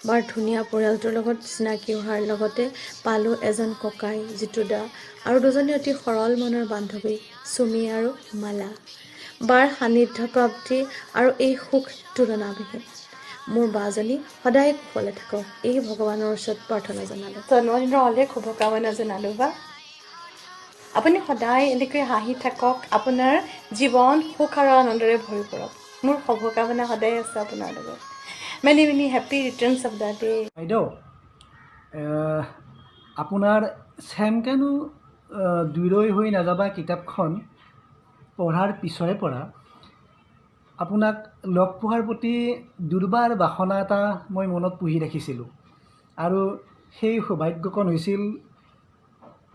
Speaker 13: বাৰ ধুনীয়া পৰিয়ালটোৰ লগত চিনাকি হোৱাৰ লগতে পালোঁ এজন ককাই জিতুদা আৰু দুজনী অতি সৰল মনৰ বান্ধৱী চুমি আৰু মালা বাৰ সান্নিধ্য প্ৰাপ্তি আৰু এই সুখ তুলনাবিহীন মোৰ বাজনী সদায় কুশলে থাকক এই ভগৱানৰ ওচৰত প্ৰাৰ্থনা জনালোঁ জন্মদিনৰ অলেখ শুভকামনা জনালোঁ বা আপুনি সদায় এনেকৈ হাঁহি থাকক আপোনাৰ জীৱন সুখ আৰু আনন্দৰে ভৰি পৰক মোৰ শুভকামনা সদায় আছে আপোনাৰ লগত many many happy returns of the day
Speaker 14: বাইদেউ আপোনাৰ শ্যামকানু দূৰৈ হৈ নাযাবা কিতাপখন পঢ়াৰ পিছৰে পৰা আপোনাক লগ পোৱাৰ প্ৰতি দুৰ্বাৰ বাসনা এটা মই মনত পুহি ৰাখিছিলোঁ আৰু সেই সৌভাগ্যকণ হৈছিল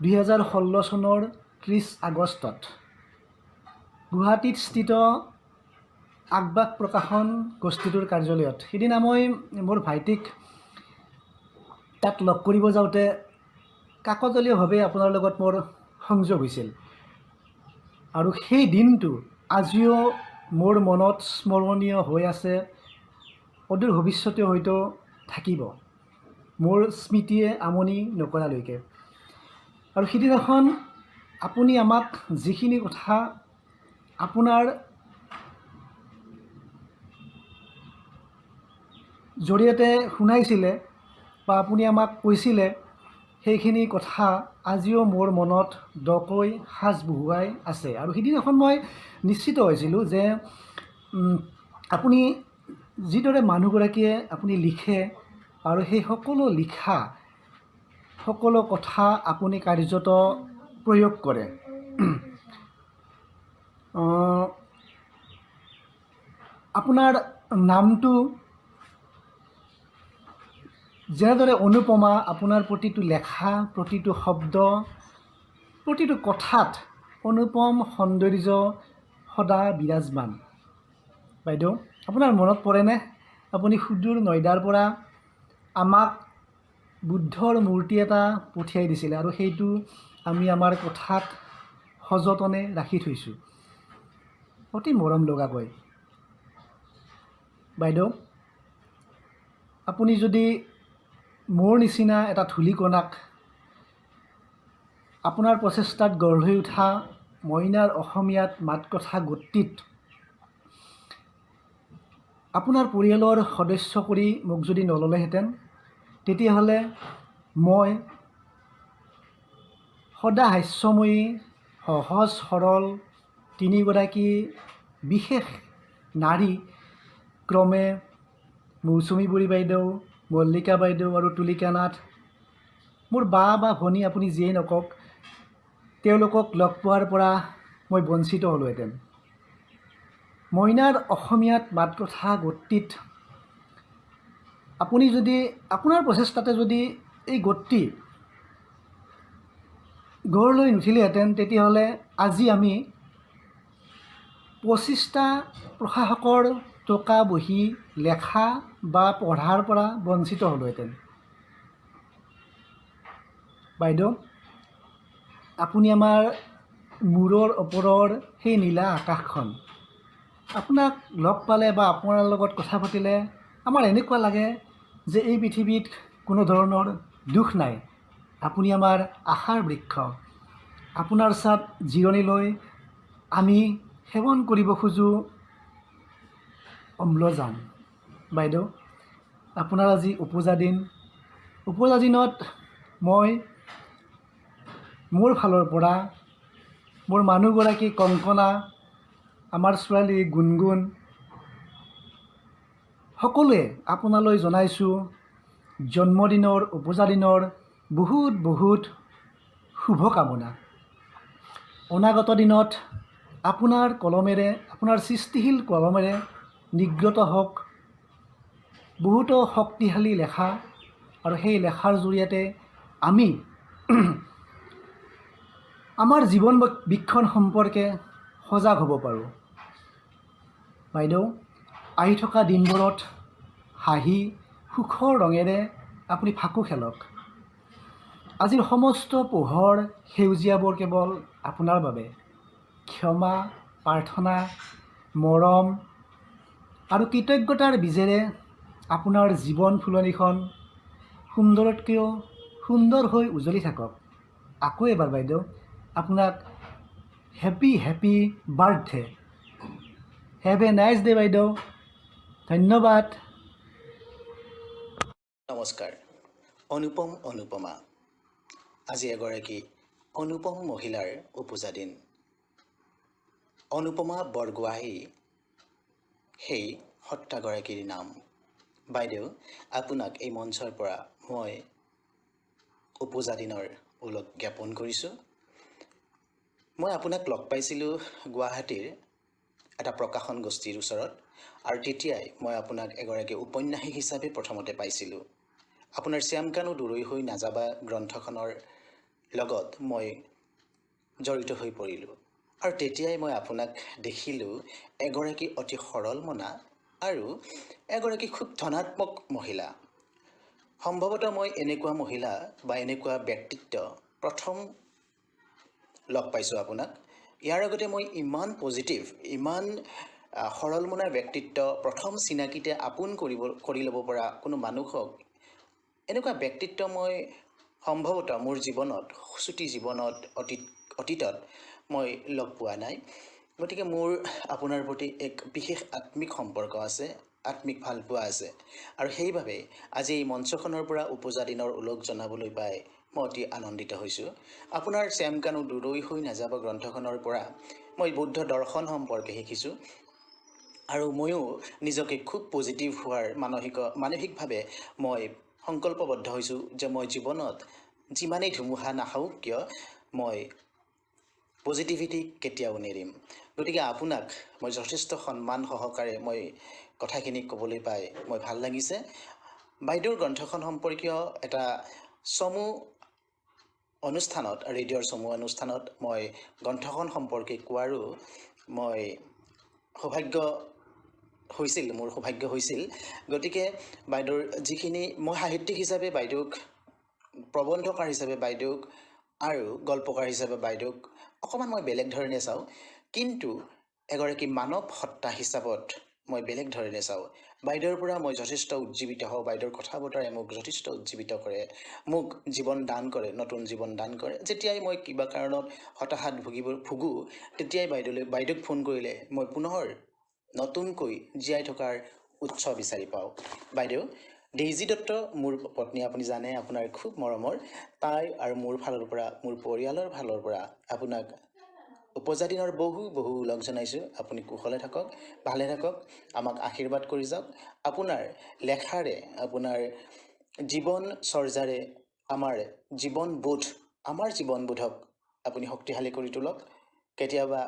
Speaker 14: 2016 চনৰ 30 আগষ্টত গুৱাহাটীত স্থিত আগবাগ প্ৰকাশন গোষ্ঠীটোৰ কাৰ্যালয়ত সেইদিনা মই মোৰ ভাইটিক তাত লগ কৰিব যাওঁতে কাকতলীয়ভাৱে আপোনাৰ লগত মোৰ সংযোগ হৈছিল আৰু সেই দিনটো আজিও মোৰ মনত স্মৰণীয় হৈ আছে, অদূৰ ভৱিষ্যতে হয়তো থাকিব, মোৰ স্মৃতিয়ে আমনি নকৰালৈকে। আৰু সিদিনাখন আপুনি আমাক যিখিনি কথা আপোনাৰ জৰিয়তে শুনাইছিলে বা আপুনি আমাক কৈছিলে, সেইখিনি কথা আজিও মোৰ মনত দকৈ সাজ বহুৱাই আছে। আৰু সিদিনাখন মই নিশ্চিত হৈছিলোঁ যে আপুনি যিদৰে মানুহগৰাকীয়ে আপুনি লিখে আৰু সেই সকলো লিখা সকলো কথা আপুনি কাৰ্যত প্ৰয়োগ কৰে। আপোনাৰ নামটো যেনেদৰে অনুপমা, আপোনাৰ প্ৰতিটো লেখা, প্ৰতিটো শব্দ, প্ৰতিটো কথাত অনুপম সৌন্দৰ্য সদা বিৰাজমান। বাইদেউ, আপোনাৰ মনত পৰেনে আপুনি সুদূৰ নয়দাৰ পৰা আমাক বুদ্ধৰ মূৰ্তি এটা পঠিয়াই দিছিলে আৰু সেইটো আমি আমাৰ কোঠাত সযতনে ৰাখি থৈছোঁ, অতি মৰম লগাকৈ। বাইদেউ, আপুনি যদি মোৰ নিচিনা এটা ধূলিকণাক আপোনাৰ প্ৰচেষ্টাত গঢ় লৈ উঠা মইনাৰ অসমীয়াত মাত কথা গোটটিত আপোনাৰ পৰিয়ালৰ সদস্য কৰি মোক যদি নল'লেহেঁতেন, তেতিয়াহ'লে মই সদা হাস্যময়ী, সহজ সৰল তিনিগৰাকী বিশেষ নাৰী, ক্ৰমে মৌচুমী বুঢ়ী বাইদেউ, মল্লিকা বাইদেউ আৰু তুলিকা নাথ, মোৰ বা ভনী আপুনি যিয়েই নকওক, তেওঁলোকক লগ পোৱাৰ পৰা মই বঞ্চিত হ'লোহেঁতেন। মইনাৰ অসমীয়াত মাত কথা গোটটিত আপুনি যদি আপোনাৰ প্ৰচেষ্টাতে যদি এই গোটটি গঢ় লৈ নুঠিলেহেঁতেন, তেতিয়াহ'লে আজি আমি 25টা প্ৰশাসকৰ টকা বহি লেখা বা পঢ়াৰ পৰা বঞ্চিত হ'লোহেঁতেন। বাইদেউ, আপুনি আমাৰ মূৰৰ ওপৰৰ সেই নীলা আকাশখন, আপোনাক লগ পালে বা আপোনাৰ লগত কথা পাতিলে আমাৰ এনেকুৱা লাগে যে এই পৃথিৱীত কোনো ধৰণৰ দুখ নাই। আপুনি আমাৰ আশাৰ বৃক্ষ। আপোনাৰ ছাত জিৰণি লৈ আমি সেৱন কৰিব খোজোঁ অম্লজান। বাইদেউ, আপোনাৰ আজি উপজা দিন। উপজা দিনত মই মোৰ ফালৰ পৰা মোৰ মানুহগৰাকী কংকনা, আমাৰ ছোৱালী গুণগুণ, সকলোৱে আপোনালৈ জনাইছোঁ জন্মদিনৰ, উপজা দিনৰ বহুত বহুত শুভকামনা। অনাগত দিনত আপোনাৰ কলমেৰে, আপোনাৰ সৃষ্টিশীল কলমেৰে নিৰ্গত হওক বহুতো শক্তিশালী লেখা, আৰু সেই লেখাৰ জৰিয়তে আমি আমাৰ জীৱন বীক্ষণ সম্পৰ্কে সজাগ হ'ব পাৰোঁ। বাইদেউ, আহি থকা দিনবোৰত হাঁহি সুখৰ ৰঙেৰে আপুনি ফাকু খেলক। আজিৰ সমস্ত পোহৰ সেউজীয়াবোৰ কেৱল আপোনাৰ বাবে। ক্ষমা, প্ৰাৰ্থনা, মৰম আৰু কৃতজ্ঞতাৰ বীজেৰে আপোনাৰ জীৱন ফুলনিখন সুন্দৰতকৈও সুন্দৰ হৈ উজ্বলি থাকক। আকৌ এবাৰ বাইদেউ, আপোনাক happy birthday. Have a nice day বাইদেউ। ধন্যবাদ।
Speaker 15: নমস্কাৰ। অনুপমা। আজি এগৰাকী অনুপম মহিলাৰ উপজা দিন। অনুপমা বৰগোহাঁই সেই সত্তাগৰাকীৰ নাম। বাইদেউ, আপোনাক এই মঞ্চৰ পৰা মই উপজা দিনৰ ওলগ জ্ঞাপন কৰিছোঁ। মই আপোনাক লগ পাইছিলোঁ গুৱাহাটীৰ এটা প্ৰকাশন গোষ্ঠীৰ ওচৰত, আৰু তেতিয়াই মই আপোনাক এগৰাকী উপন্যাসিক হিচাপে প্ৰথমতে পাইছিলোঁ। আপোনাৰ শ্যামকানু দূৰৈ হৈ নাযাবা গ্ৰন্থখনৰ লগত মই জড়িত হৈ পৰিলোঁ, আৰু তেতিয়াই মই আপোনাক দেখিলোঁ এগৰাকী অতি সৰল মনা আৰু এগৰাকী খুব ধনাত্মক মহিলা। সম্ভৱতঃ মই এনেকুৱা মহিলা বা এনেকুৱা ব্যক্তিত্ব প্ৰথম লগ পাইছোঁ আপোনাক ইয়াৰ আগতে মই ইমান পজিটিভ, ইমান সৰল মনৰ ব্যক্তিত্ব, প্ৰথম চিনাকিতে আপোন কৰি ল'ব পৰা কোনো মানুহক, এনেকুৱা ব্যক্তিত্ব মই সম্ভৱতঃ মোৰ জীৱনত, চুটি জীৱনত, অতীতত মই লগ পোৱা নাই। গতিকে মোৰ আপোনাৰ প্ৰতি এক বিশেষ আত্মিক সম্পৰ্ক আছে, আত্মিক ভালপোৱা আছে, আৰু সেইবাবে আজি এই মঞ্চখনৰ পৰা উপজা দিনৰ ওলগ জনাবলৈ পাই মই অতি আনন্দিত হৈছোঁ। আপোনাৰ চেম কানু দূৰৈ হৈ নাযাব গ্ৰন্থখনৰ পৰা মই বৌদ্ধ দৰ্শন সম্পৰ্কে শিকিছোঁ, আৰু ময়ো নিজকে খুব পজিটিভ হোৱাৰ মানসিকভাৱে মই সংকল্পবদ্ধ হৈছোঁ যে মই জীৱনত যিমানেই ধুমুহা নাখাওঁ কিয় মই পজিটিভিটি কেতিয়াও নেৰিম। গতিকে আপোনাক মই যথেষ্ট সন্মান সহকাৰে মই কথাখিনি ক'বলৈ পাই মই ভাল লাগিছে। বাইদেউৰ গ্ৰন্থখন সম্পৰ্কীয় এটা চমু অনুষ্ঠানত, ৰেডিঅ'ৰ চমু অনুষ্ঠানত মই গ্ৰন্থখন সম্পৰ্কে কোৱাৰো মই মোৰ সৌভাগ্য হৈছিল। গতিকে বাইদেউৰ যিখিনি মই সাহিত্যিক হিচাপে বাইদেউক, প্ৰবন্ধকাৰ হিচাপে বাইদেউক আৰু গল্পকাৰ হিচাপে বাইদেউক অকণমান মই বেলেগ ধৰণে চাওঁ, কিন্তু এগৰাকী মানৱ সত্তা হিচাপত মই বেলেগ ধৰণে চাওঁ। বাইদেউৰ পৰা মই যথেষ্ট উজ্জীৱিত হওঁ। বাইদেউৰ কথা বতৰাই মোক যথেষ্ট উজ্জীৱিত কৰে, মোক জীৱন দান কৰে, নতুন জীৱন দান কৰে। যেতিয়াই মই কিবা কাৰণত হতাশাত ভুগোঁ তেতিয়াই বাইদেউক ফোন কৰিলে মই পুনৰ নতুনকৈ জীয়াই থকাৰ উৎস বিচাৰি পাওঁ। বাইদেউ ডেইজি দত্ত মোৰ পত্নী, আপুনি জানে, আপোনাৰ খুব মৰমৰ। তাই আৰু মোৰ ফালৰ পৰা, মোৰ পৰিয়ালৰ ফালৰ পৰা আপোনাক উপজা দিনৰ বহু লগ জনাইছোঁ। আপুনি কুশলে থাকক, ভালে থাকক, আমাক আশীৰ্বাদ কৰি যাওক। আপোনাৰ লেখাৰে, আপোনাৰ জীৱন চৰ্যাৰে আমাৰ জীৱনবোধক আপুনি শক্তিশালী কৰি তোলক। কেতিয়াবা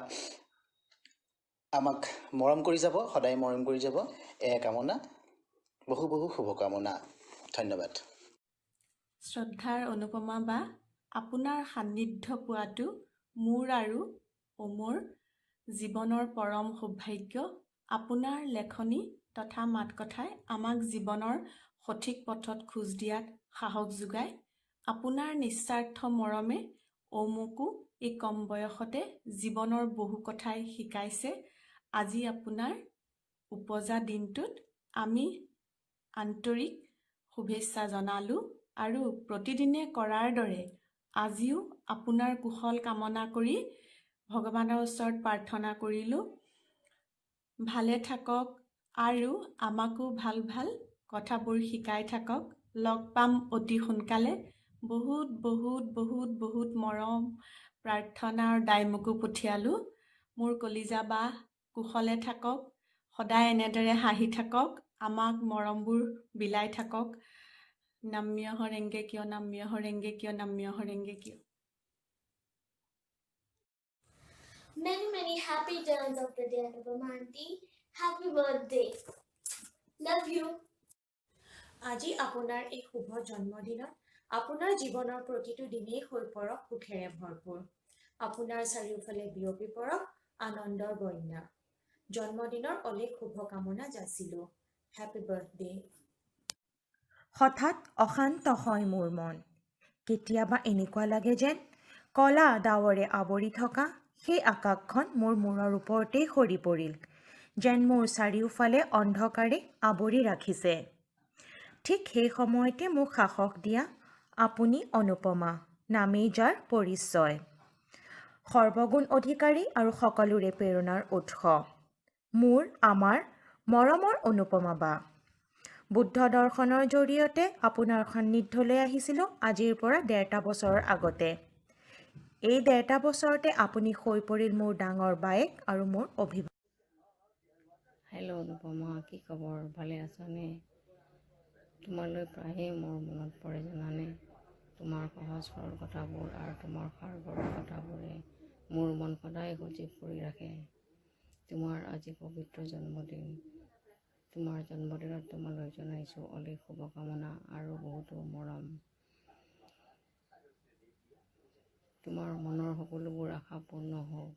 Speaker 15: আমাক মৰম কৰি যাব, সদায় মৰম কৰি যাব, এয়া কামনা। বহু শুভকামনা। ধন্যবাদ।
Speaker 13: শ্ৰদ্ধাৰ অনুপমা বা, আপোনাৰ সান্নিধ্য পোৱাটো মোৰ আৰু মোৰ জীৱনৰ পৰম সৌভাগ্য। আপোনাৰ লেখনি তথা মাত কথাই আমাক জীৱনৰ সঠিক পথত খোজ দিয়াত সাহস যোগায়। আপোনাৰ নিস্বাৰ্থ মৰমে মোকো এই কম বয়সতে জীৱনৰ বহু কথাই শিকাইছে। আজি আপোনাৰ উপজা দিনটোত আমি আন্তৰিক শুভেচ্ছা জনালোঁ, আৰু প্ৰতিদিনে কৰাৰ দৰে আজিও আপোনাৰ কুশল কামনা কৰি ভগৱানৰ ওচৰত প্ৰাৰ্থনা কৰিলোঁ, ভালে থাকক আৰু আমাকো ভাল কথাবোৰ শিকাই থাকক। লগ পাম অতি সোনকালে। বহুত মৰম প্ৰাৰ্থনাৰ দাইমুকো পঠিয়ালোঁ। মোৰ কলিজা বা কুশলে থাকক, সদায় এনেদৰে হাঁহি থাকক, আমাক মৰমবোৰ বিলাই থাকক। নাম্য হৰেংগে কিয়, নাম্য হৰেংগে কিয়, নাম্য হৰেংগে কিয়।
Speaker 7: Many happy returns of the day, Anupama Aunty. Happy birthday. Love you.
Speaker 13: আজি আপোনাৰ এই শুভ জন্মদিনত আপোনাৰ জীৱনৰ প্ৰতিটো দিনেই হৈ পৰক সুখেৰে ভৰপূৰ। আপোনাৰ চাৰিওফালে বিয়পি পৰক আনন্দৰ বন্যা। জন্মদিনৰ অলেখ শুভকামনা যাচিলোঁ। Happy birthday.
Speaker 16: হঠাৎ অশান্ত হয় মোৰ মন। কেতিয়াবা এনেকুৱা লাগে যেন কলা ডাৱৰে আৱৰি থকা সেই আকাশখন মোৰ মূৰৰ ওপৰতেই সৰি পৰিল, যেন মোৰ চাৰিওফালে অন্ধকাৰে আৱৰি ৰাখিছে। ঠিক সেই সময়তে মোক সাহস দিয়া আপুনি অনুপমা, নামেই যাৰ পৰিচয়। সৰ্বগুণ অধিকাৰী আৰু সকলোৰে প্ৰেৰণাৰ উৎস আমাৰ মৰমৰ অনুপমা বা। বুদ্ধ দৰ্শনৰ জৰিয়তে আপোনাৰ সান্নিধ্যলৈ আহিছিলোঁ আজিৰ পৰা 1.5 বছৰৰ আগতে। এই 1.5 বছৰতে আপুনি হৈ পৰিল মোৰ ডাঙৰ বায়েক আৰু মোৰ অভিভাৱক।
Speaker 17: হেল্ল' অনুপমা, কি খবৰ? ভালে আছনে? তোমালৈ প্ৰায়েই মোৰ মনত পৰে জানানে। তোমাৰ সহজ সৰল কথাবোৰ আৰু তোমাৰ সাৰগৰ্ভ কথাবোৰে মোৰ মন সদায় সজীৱ কৰি ৰাখে। তোমাৰ আজি পবিত্ৰ জন্মদিন। তোমাৰ জন্মদিনত তোমালৈ জনাইছোঁ অলেখ শুভকামনা আৰু বহুতো মৰম। তোমাৰ মনৰ সকলোবোৰ আশা পূৰ্ণ হওক।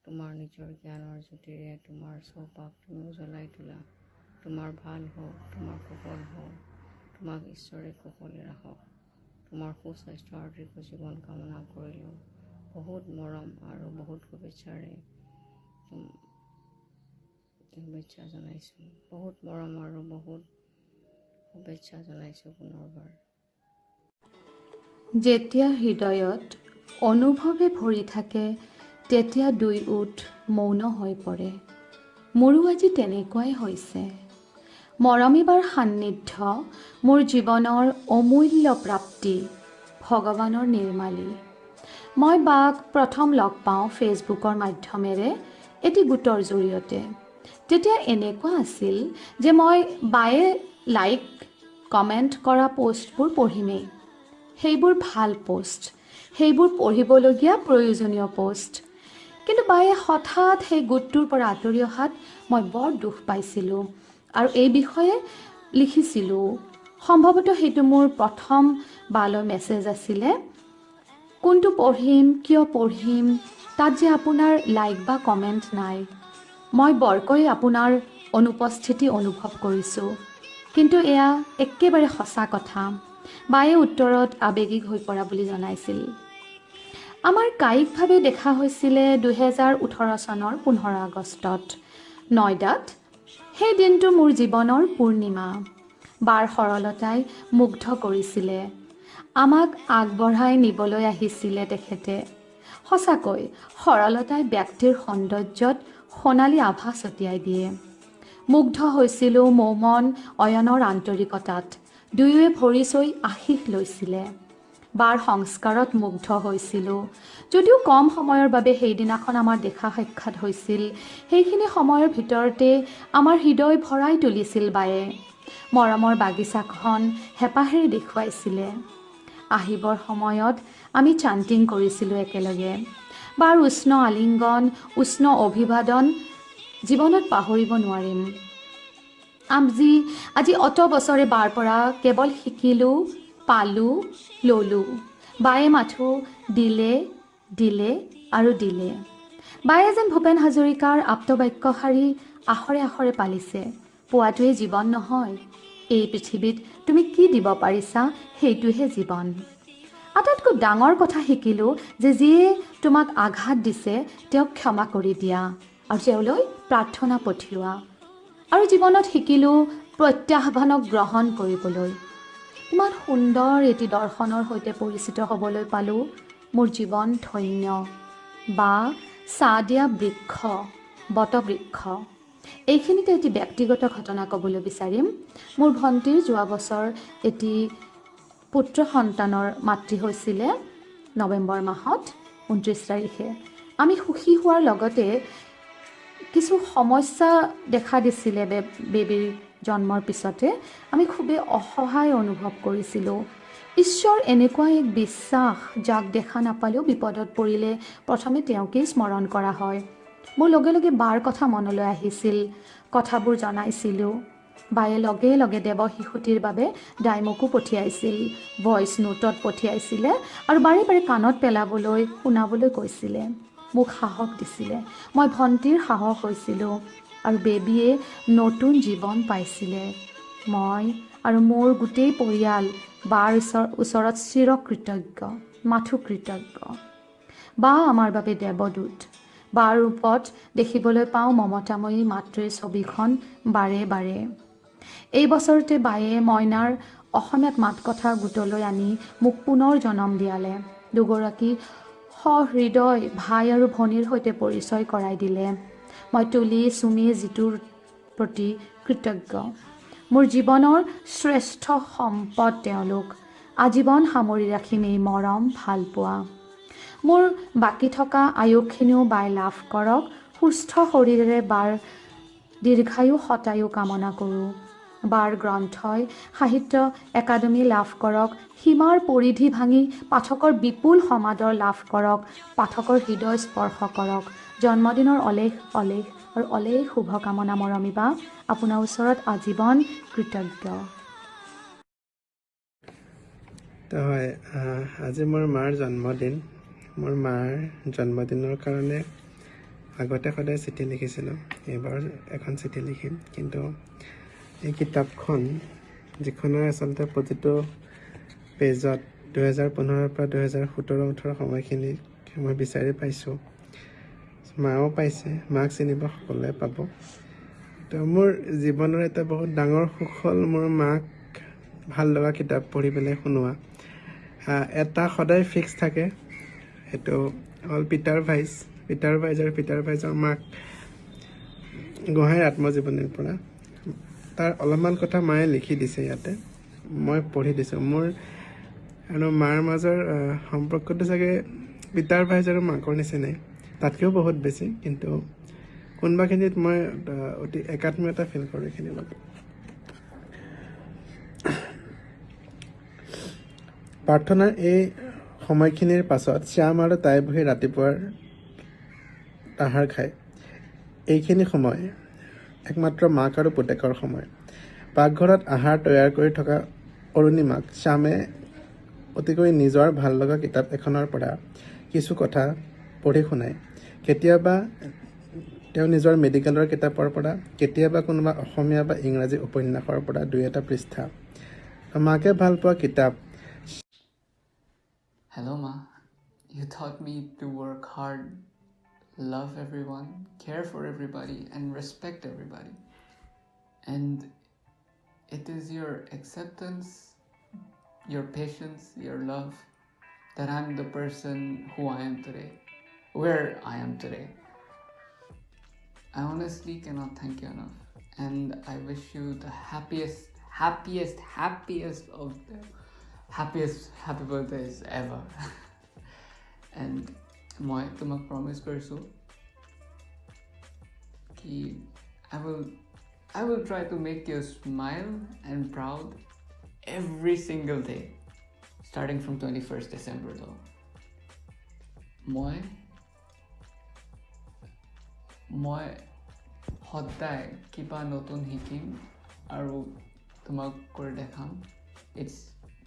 Speaker 17: তোমাৰ নিজৰ জ্ঞানৰ জ্যোতিৰে তোমাৰ চৌপাশ তুমি উজ্বলাই তোলা। তোমাৰ ভাল হওক, তোমাৰ কুশল হওক, তোমাক ঈশ্বৰে কুশলে ৰাখক। তোমাৰ সুস্বাস্থ্য আৰু দীৰ্ঘ জীৱন কামনা কৰিলোঁ। বহুত মৰম আৰু বহুত শুভেচ্ছাৰে শুভেচ্ছা জনাইছোঁ। বহুত মৰম আৰু বহুত শুভেচ্ছা জনাইছোঁ পুনৰবাৰ।
Speaker 1: যেতিয়া হৃদয়ত অনুভৱে ভৰি থাকে তেতিয়া দুই ওঠ মৌন হৈ পৰে। মোৰো আজি তেনেকুৱাই হৈছে। মৰমিবাৰ সান্নিধ্য মোৰ জীৱনৰ অমূল্য প্ৰাপ্তি, ভগৱানৰ নিৰ্মালি। মই বাক প্ৰথম লগ পাওঁ ফেচবুকৰ মাধ্যমেৰে এটি গোটৰ জৰিয়তে। তেতিয়া এনেকুৱা আছিল যে মই বায়ে লাইক কমেণ্ট কৰা পোষ্টবোৰ পঢ়িমেই। সেইবোৰ ভাল পোষ্ট, সেইবোৰ পঢ়িবলগীয়া প্ৰয়োজনীয় পোষ্ট। কিন্তু বায়ে হঠাৎ সেই গোটটোৰ পৰা আঁতৰি অহাত মই বৰ দুখ পাইছিলোঁ আৰু এই বিষয়ে লিখিছিলোঁ। সম্ভৱতঃ সেইটো মোৰ প্ৰথম বালৈ মেছেজ আছিলে। কোনটো পঢ়িম, কিয় পঢ়িম, তাত যে আপোনাৰ লাইক বা কমেণ্ট নাই। মই বৰকৈ আপোনাৰ অনুপস্থিতি অনুভৱ কৰিছোঁ। কিন্তু এয়া একেবাৰে সঁচা কথা। বায়ে উত্তৰত আৱেগিক হৈ পৰা বুলি জনাইছিল। আমাৰ কায়িকভাৱে দেখা হৈছিলে 2018 চনৰ 15 আগষ্টত নয়ডাত। সেই দিনটো মোৰ জীৱনৰ পূৰ্ণিমা। বাৰ সৰলতাই মুগ্ধ কৰিছিলে। আমাক আগবঢ়াই নিবলৈ আহিছিলে তেখেতে। সঁচাকৈ সৰলতাই ব্যক্তিৰ সৌন্দৰ্যত সোণালী আভা ছটিয়াই দিয়ে। মুগ্ধ হৈছিলোঁ মৌমন অয়নৰ আন্তৰিকতাত। দুয়োৱে ভৰি চুই আশীষ লৈছিলে। বাৰ সংস্কাৰত মুগ্ধ হৈছিলোঁ। যদিও কম সময়ৰ বাবে সেইদিনাখন আমাৰ দেখা সাক্ষাৎ হৈছিল, সেইখিনি সময়ৰ ভিতৰতে আমাৰ হৃদয় ভৰাই তুলিছিল বায়ে। মৰমৰ বাগিচাখন হেঁপাহেৰে দেখুৱাইছিলে। আহিবৰ সময়ত আমি চান্টিং কৰিছিলোঁ একেলগে। বাৰ উষ্ণ আলিংগন, উষ্ণ অভিবাদন জীৱনত পাহৰিব নোৱাৰিম। আজি অত বছৰে বাৰ পৰা কেৱল শিকিলোঁ, পালোঁ, ল'লোঁ। বায়ে মাথো দিলে দিলে আৰু দিলে। বায়ে যেন ভূপেন হাজৰিকাৰ আপ্তবাক্যশাৰী আখৰে আখৰে পালিছে। পোৱাটোৱে জীৱন নহয়, এই পৃথিৱীত তুমি কি দিব পাৰিছা সেইটোহে জীৱন। আটাইতকৈ ডাঙৰ কথা শিকিলোঁ যে যিয়ে তোমাক আঘাত দিছে তেওঁক ক্ষমা কৰি দিয়া আৰু তেওঁলৈ প্ৰাৰ্থনা পঠিওৱা। আৰু জীৱনত শিকিলোঁ প্ৰত্যাহ্বানক গ্ৰহণ কৰিবলৈ। ইমান সুন্দৰ এটি দৰ্শনৰ সৈতে পৰিচিত হ'বলৈ পালোঁ। মোৰ জীৱন ধন্য। বা ছাঁ দিয়া বৃক্ষ, বটবৃক্ষ। এইখিনিতে এটি ব্যক্তিগত ঘটনা ক'বলৈ বিচাৰিম। মোৰ ভণ্টিৰ যোৱা বছৰ এটি পুত্ৰ সন্তানৰ মাতৃ হৈছিলে নৱেম্বৰ মাহত 29 তাৰিখে। আমি সুখী হোৱাৰ লগতে কিছু সমস্যা দেখা দিছিলে বেবীৰ জন্মৰ পিছতে। আমি খুবেই অসহায় অনুভৱ কৰিছিলোঁ। ঈশ্বৰ এনেকুৱা এক বিশ্বাস যাক দেখা নাপালেও বিপদত পৰিলে প্ৰথমে তেওঁকেই স্মৰণ কৰা হয়। মোৰ লগে লগে বাৰ কথা মনলৈ আহিছিল। কথাবোৰ জনাইছিলোঁ। বায়ে লগে লগে দেৱ শিশুটিৰ বাবে ডাইমকো পঠিয়াইছিল, ভইচ নোটত পঠিয়াইছিলে আৰু বাৰে বাৰে কাণত পেলাবলৈ শুনাবলৈ কৈছিলে। মোক সাহস দিছিলে। মই ভণ্টিৰ সাহস হৈছিলোঁ আৰু বেবীয়ে নতুন জীৱন পাইছিলে। মই আৰু মোৰ গোটেই পৰিয়াল বাৰ ওচৰত চিৰকৃতজ্ঞ, মাথো কৃতজ্ঞ। বা আমাৰ বাবে দেৱদূত। বাৰ ৰূপত দেখিবলৈ পাওঁ মমতাময়ী মাতৃৰ ছবিখন বাৰে বাৰে। এই বছৰতে বায়ে মইনাৰ অসমীয়াত মাত কথা গোটলৈ আনি মোক পুনৰ জনম দিয়ালে। দুগৰাকী সহৃদয় ভাই আৰু ভনীৰ সৈতে পৰিচয় কৰাই দিলে। মই তুলি চুমি জিতুৰ প্ৰতি কৃতজ্ঞ। মোৰ জীৱনৰ শ্ৰেষ্ঠ সম্পদ তেওঁলোক। আজীৱন সামৰি ৰাখিম এই মৰম ভালপোৱা। মোৰ বাকী থকা আয়ুসখিনিও বাই লাভ কৰক। সুস্থ শৰীৰেৰে বাৰ দীৰ্ঘায়ু শতায়ু কামনা কৰোঁ। বাৰ গ্ৰন্থই সাহিত্য একাডেমী লাভ কৰক। সীমাৰ পৰিধি ভাঙি পাঠকৰ বিপুল সমাদৰ লাভ কৰক। পাঠকৰ হৃদয় স্পৰ্শ কৰক। জন্মদিনৰ অলেখ অলেখ আৰু অলেখ শুভকামনা মৰমিবা। আপোনাৰ ওচৰত আজীৱন কৃতজ্ঞ।
Speaker 18: হয়, আজি মোৰ মাৰ জন্মদিন। মোৰ মাৰ জন্মদিনৰ কাৰণে আগতে সদায় চিঠি লিখিছিলোঁ। এইবাৰ এখন চিঠি লিখিম। কিন্তু এই কিতাপখন যিখনৰ আচলতে প্ৰতিটো পেজত 2015 পৰা 2017-18 সময়খিনিক মই বিচাৰি পাইছোঁ, মাও পাইছে, মাক চিনিব সকলোৱে পাব। তো মোৰ জীৱনৰ এটা বহুত ডাঙৰ সুখ হ'ল মোৰ মাক ভাল লগা কিতাপ পঢ়ি পেলাই শুনোৱা। এটা সদায় ফিক্স থাকে, সেইটো হ'ল পিটাৰ ভাইজ আৰু পিটাৰ ভাইজৰ মাক গোহাঁইৰ আত্মজীৱনীৰ পৰা। তাৰ অলপমান কথা মায়ে লিখি দিছে ইয়াতে, মই পঢ়ি দিছোঁ। মোৰ আৰু মাৰ মাজৰ সম্পৰ্কটো চাগে পিটাৰ ভাইজ আৰু মাকৰ নিচিনাই, তাতকৈও বহুত বেছি, কিন্তু কোনোবাখিনিত মই অতি একাত্মীয়তা ফিল কৰোঁ এইখিনিৰ লগত। প্ৰাৰ্থনাৰ এই সময়খিনিৰ পাছত শ্যাম আৰু তাই বহি ৰাতিপুৱাৰ আহাৰ খায়। এইখিনি সময় একমাত্ৰ মাক আৰু পুতেকৰ সময়। পাকঘৰত আহাৰ তৈয়াৰ কৰি থকা অৰুণিমাক শ্যামে অতিকৈ নিজৰ ভাল লগা কিতাপ এখনৰ পৰা কিছু কথা পঢ়ি শুনায়। কেতিয়াবা তেওঁ নিজৰ মেডিকেলৰ কিতাপৰ পৰা, কেতিয়াবা কোনোবা অসমীয়া বা ইংৰাজী উপন্যাসৰ পৰা 2-এটা পৃষ্ঠা। মাকে ভাল পোৱা কিতাপ।
Speaker 19: Hello Ma, you taught me to work hard, love everyone, care for everybody and respect everybody. And it is your acceptance, your patience, your love that I'm the person who I am today, where I am today. I honestly cannot thank you enough, and I wish you the happiest of the happiest happy birthdays ever. And মই তোমাক promise কৰিছোঁ কি I will try to make you smile and proud every single day, starting from 21st December though. মই সদায় কিবা নতুন শিকিম আৰু তোমাক কৰি দেখাম। It's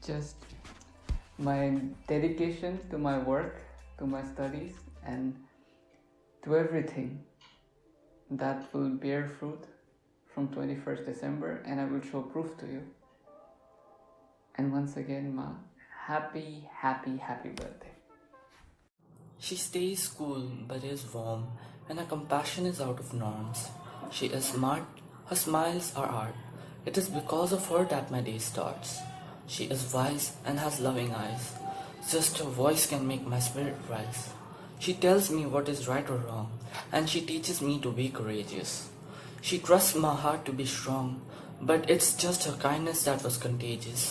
Speaker 19: just my dedication to my work, to my studies, and to everything that will bear fruit from 21st December, and I will show proof to you. And once again, Ma, happy birthday.
Speaker 20: She stays cool but is warm, and her compassion is out of norms. She is smart, her smiles are art. It is because of her that my day starts. She is wise and has loving eyes. Just her voice can make my spirit rise. She tells me what is right or wrong, and she teaches me to be courageous. She trusts my heart to be strong, but it's just her kindness that was contagious.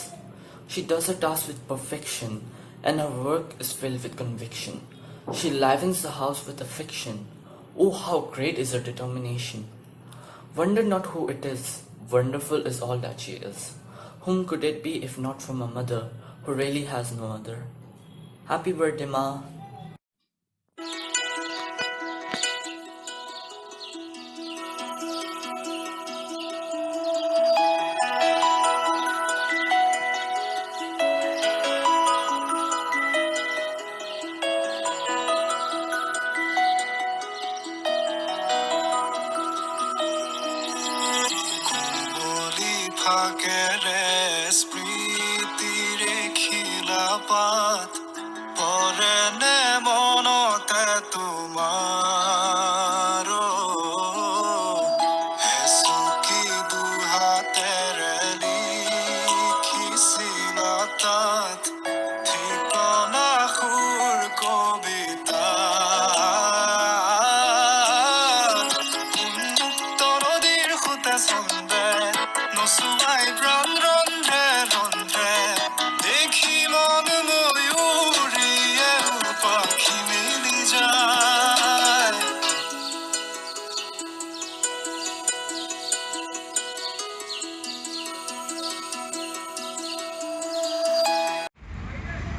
Speaker 20: She does her task with perfection, and her work is filled with conviction. She livens the house with affection. Oh, how great is her determination. Wonder not who it is, wonderful is all that she is. Whom could it be if not from a mother who really has no other? Happy birthday, Ma.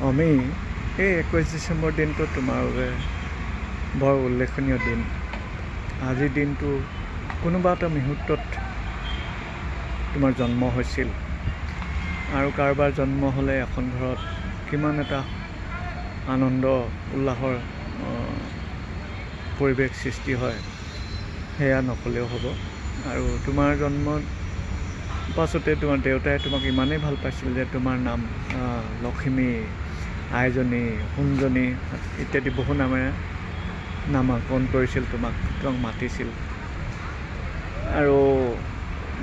Speaker 21: আমি এই 21 ডিচেম্বৰ দিনটো তোমাৰ বাবে বৰ উল্লেখনীয় দিন। আজিৰ দিনটো কোনোবা এটা মুহূৰ্তত তোমাৰ জন্ম হৈছিল, আৰু কাৰোবাৰ জন্ম হ'লে এখন ঘৰত কিমান এটা আনন্দ উল্লাসৰ পৰিৱেশ সৃষ্টি হয় সেয়া নকলেও হ'ব। আৰু তোমাৰ জন্মৰ পাছতে তোমাৰ দেউতাই তোমাক ইমানেই ভাল পাইছিল যে তোমাৰ নাম লক্ষ্মী আইজনী সোণজনী ইত্যাদি বহু নামেৰে নামাকৰণ কৰিছিল, তোমাক মাতিছিল। আৰু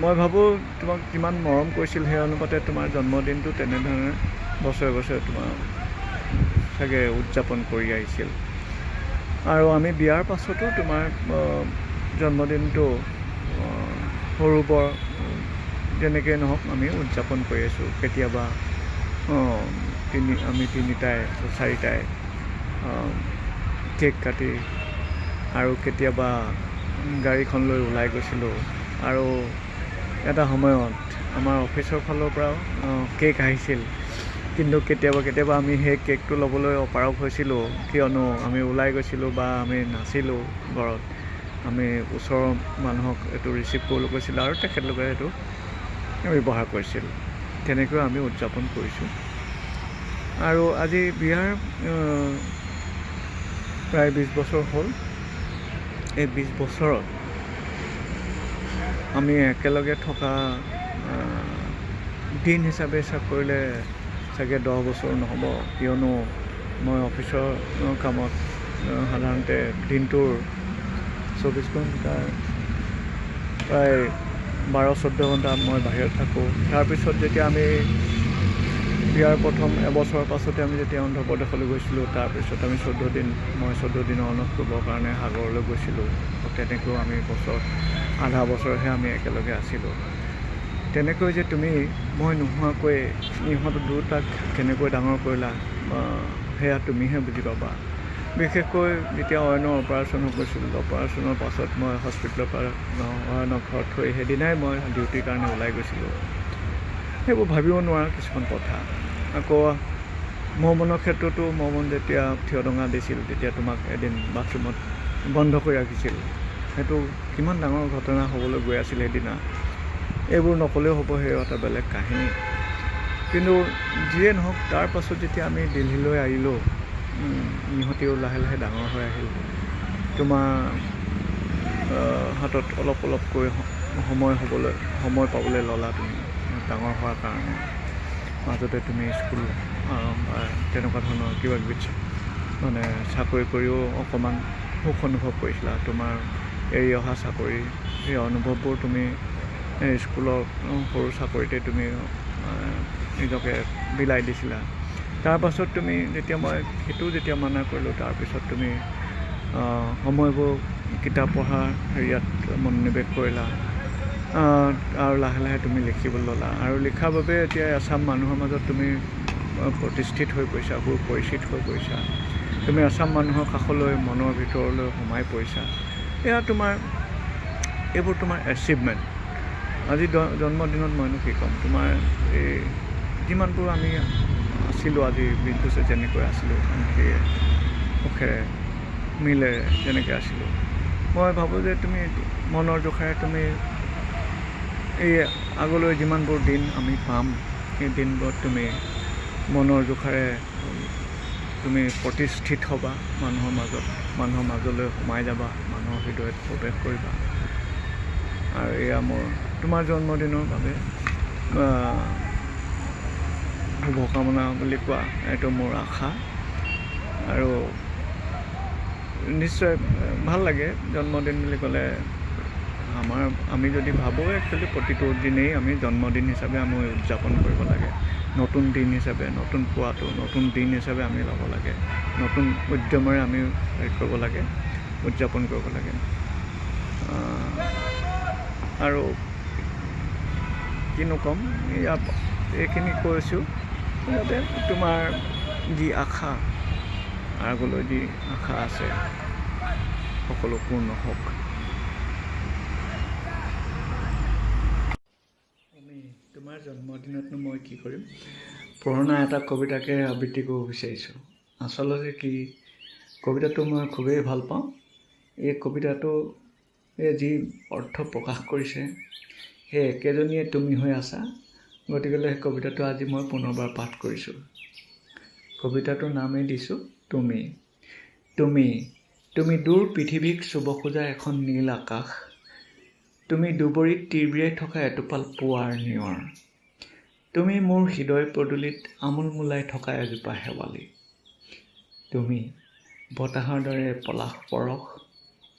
Speaker 21: মই ভাবোঁ তোমাক যিমান মৰম কৰিছিল সেই অনুপাতে তোমাৰ জন্মদিনটো তেনেধৰণে বছৰে বছৰে তোমাৰ চাগে উদযাপন কৰি আহিছিল। আৰু আমি বিয়াৰ পাছতো তোমাৰ জন্মদিনটো সৰু বৰ যেনেকৈ নহওক আমি উদযাপন কৰি আছোঁ। কেতিয়াবা আমি তিনিটাই চাৰিটাই কেক কাটি, আৰু কেতিয়াবা গাড়ীখন লৈ ওলাই গৈছিলোঁ। আৰু এটা সময়ত আমাৰ অফিচৰ ফালৰ পৰাও কেক আহিছিল, কিন্তু কেতিয়াবা আমি সেই কেকটো ল'বলৈ অপাৰগ হৈছিলোঁ, কিয়নো আমি ওলাই গৈছিলোঁ বা আমি নাছিলোঁ ঘৰত। আমি ওচৰৰ মানুহক এইটো ৰিচিভ কৰিবলৈ কৈছিলোঁ আৰু তেখেতলোকে সেইটো ব্যৱহাৰ কৰিছিল। তেনেকৈ আমি উদযাপন কৰিছোঁ। আৰু আজি বিয়াৰ প্ৰায় 20 বছৰ হ'ল। এই 20 বছৰত আমি একেলগে থকা দিন হিচাপে হিচাপ কৰিলে চাগে 10 বছৰ নহ'ব, কিয়নো মই অফিচৰ কামত সাধাৰণতে দিনটোৰ 24 ঘণ্টাৰ প্ৰায় 12-14 ঘণ্টা মই বাহিৰত থাকোঁ। তাৰপিছত যেতিয়া আমি বিয়াৰ প্ৰথম এবছৰৰ পাছতে আমি যেতিয়া অন্ধ্ৰপ্ৰদেশলৈ গৈছিলোঁ, তাৰপিছত আমি 14 দিনৰ অনথ কৰিবৰ কাৰণে সাগৰলৈ গৈছিলোঁ। তেনেকৈও আমি আধা বছৰহে আমি একেলগে আছিলোঁ। তেনেকৈ যে তুমি মই নোহোৱাকৈ ইহঁত দুটাক কেনেকৈ ডাঙৰ কৰিলা, সেয়া তুমিহে বুজি পাবা। বিশেষকৈ যেতিয়া অয়নৰ অপাৰেশ্যন হৈছিল, অপাৰেশ্যনৰ পাছত মই হস্পিটেলৰ পৰা অয়নক ঘৰত থৈ সেইদিনাই মই ডিউটিৰ কাৰণে ওলাই গৈছিলোঁ। সেইবোৰ ভাবিব নোৱাৰা কিছুমান কথা। আকৌ মৌমনৰ ক্ষেত্ৰতো মৌমন যেতিয়া থিয়দঙা দিছিল, তেতিয়া তোমাক এদিন বাথৰুমত বন্ধ কৰি ৰাখিছিল। সেইটো কিমান ডাঙৰ ঘটনা হ'বলৈ গৈ আছিল সেইদিনা। এইবোৰ নক'লেও হ'ব, সেই এটা বেলেগ কাহিনী। কিন্তু যিয়ে নহওক, তাৰ পাছত যেতিয়া আমি দিল্লীলৈ আহিলোঁ, ইহঁতেও লাহে লাহে ডাঙৰ হৈ আহিল। তোমাৰ হাতত অলপকৈ সময় পাবলৈ ল'লা তুমি ডাঙৰ হোৱাৰ কাৰণে। মাজতে তুমি স্কুল বা তেনেকুৱা ধৰণৰ কিবা কিবি মানে চাকৰি কৰিও অকণমান সুখ অনুভৱ কৰিছিলা। তোমাৰ এৰি অহা চাকৰি, সেই অনুভৱবোৰ তুমি স্কুলৰ সৰু চাকৰিতে তুমি নিজকে বিলাই দিছিলা। তাৰপাছত তুমি মই সেইটো যেতিয়া মানা কৰিলোঁ, তাৰপিছত তুমি সময়বোৰ কিতাপ পঢ়াৰ হেৰিয়াত মনোনিৱেশ কৰিলা। আৰু লাহে লাহে তুমি লিখিবলৈ ল'লা, আৰু লিখাৰ বাবে এতিয়া এচাম মানুহৰ মাজত তুমি প্ৰতিষ্ঠিত হৈ পৰিছা, সুপৰিচিত হৈ পৰিছা। তুমি এচাম মানুহৰ কাষলৈ মনৰ ভিতৰলৈ সোমাই পৰিছা। এইবোৰ তোমাৰ এচিভমেণ্ট। আজি জন্মদিনত মইনো কি ক'ম, তোমাৰ এই যিমানবোৰ আমি আছিলোঁ, আজি দিনটো যেনেকৈ আছিলোঁ, সেই সুখেৰে মিলেৰে যেনেকৈ আছিলোঁ, মই ভাবোঁ যে তুমি মনৰ জোখাৰে তুমি এই আগলৈ যিমানবোৰ দিন আমি পাম, সেই দিনবোৰত তুমি মনৰ জোখাৰে তুমি প্ৰতিষ্ঠিত হ'বা মানুহৰ মাজলৈ সোমাই যাবা, মানুহৰ হৃদয়ত প্ৰৱেশ কৰিবা। আৰু এয়া তোমাৰ জন্মদিনৰ বাবে শুভকামনা বুলি কোৱা, এইটো মোৰ আশা। আৰু নিশ্চয় ভাল লাগে জন্মদিন বুলি ক'লে। আমি যদি ভাবোঁ একচুৱেলি প্ৰতিটো দিনেই আমি জন্মদিন হিচাপে আমি উদযাপন কৰিব লাগে। নতুন দিন হিচাপে, নতুন পোৱাটো নতুন দিন হিচাপে আমি ল'ব লাগে। নতুন উদ্যমেৰে আমি কৰিব লাগে, উদযাপন কৰিব লাগে। আৰু কিনো ক'ম, এইখিনি কৈছোঁ যাতে তোমাৰ যি আশা, আগলৈ যি আশা আছে, সকলো পূৰ্ণ হওক। তোমাৰ জন্মদিনতনো মই কি কৰিম, পুৰণা এটা কবিতাকে আবৃত্তি কৰিব বিচাৰিছোঁ। আচলতে কি, কবিতাটো মই খুবেই ভাল পাওঁ। এই কবিতাটো যি অৰ্থ প্ৰকাশ কৰিছে, সেই একেজনীয়ে তুমি হৈ আছা। গতিকেলৈ সেই কবিতাটো আজি মই পুনৰবাৰ পাঠ কৰিছোঁ। কবিতাটোৰ নামেই দিছোঁ তুমি। তুমি দূৰ পৃথিৱীক চুব খোজা এখন নীল আকাশ। তুমি দুবৰিত তিৰবিৰাই থকা এটোপাল পুৱাৰ নিয়ৰ। তুমি মোৰ হৃদয় পদূলিত আমোল মোলাই থকা এজোপা শেৱালি। তুমি বতাহৰ দৰে পলাশ পৰশ,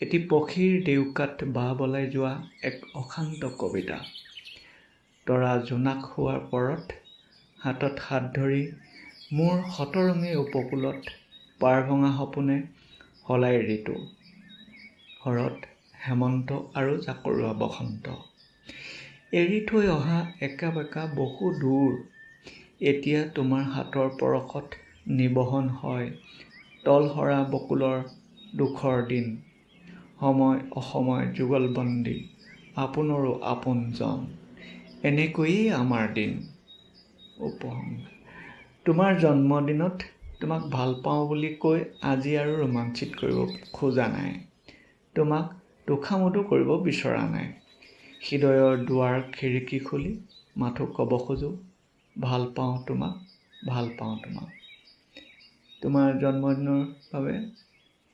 Speaker 21: এটি পক্ষীৰ ডেউকাত বাহ বলাই যোৱা এক অশান্ত কবিতা। তৰা জোনাক হোৱাৰ পৰত হাতত হাত ধৰি মোৰ শতৰঙী উপকূলত পাৰ ভঙা সপোনে সলাই ঋতু, শৰত, হেমন্ত আৰু জাকৰোৱা বসন্ত। এৰি থৈ অহা একা বেকা বহু দূৰ, এতিয়া তোমাৰ হাতৰ পৰশত নিবহন হয় তলসৰা বকুলৰ দুখৰ দিন। সময় অসময় যুগলবন্দী, আপোনৰো আপোনজন, এনেকৈয়ে আমাৰ দিন। উপসংহাৰ। তোমাৰ জন্মদিনত তোমাক ভাল পাওঁ বুলি কৈ আজি আৰু ৰোমাঞ্চিত কৰিব খোজা নাই, তোমাক তোষামোদো কৰিব বিচৰা নাই। হৃদয়ৰ দুৱাৰ খিৰিকী খুলি মাথো ক'ব খোজোঁ, ভাল পাওঁ তোমাক, ভাল পাওঁ তোমাক। তোমাৰ জন্মদিনৰ বাবে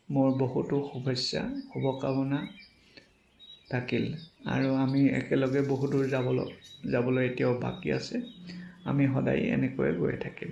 Speaker 21: মোৰ বহুতো শুভেচ্ছা, শুভকামনা থাকিল। আৰু আমি একেলগে বহু দূৰ যাবলৈ এতিয়াও বাকী আছে। আমি সদায় এনেকৈয়ে গৈ থাকিম।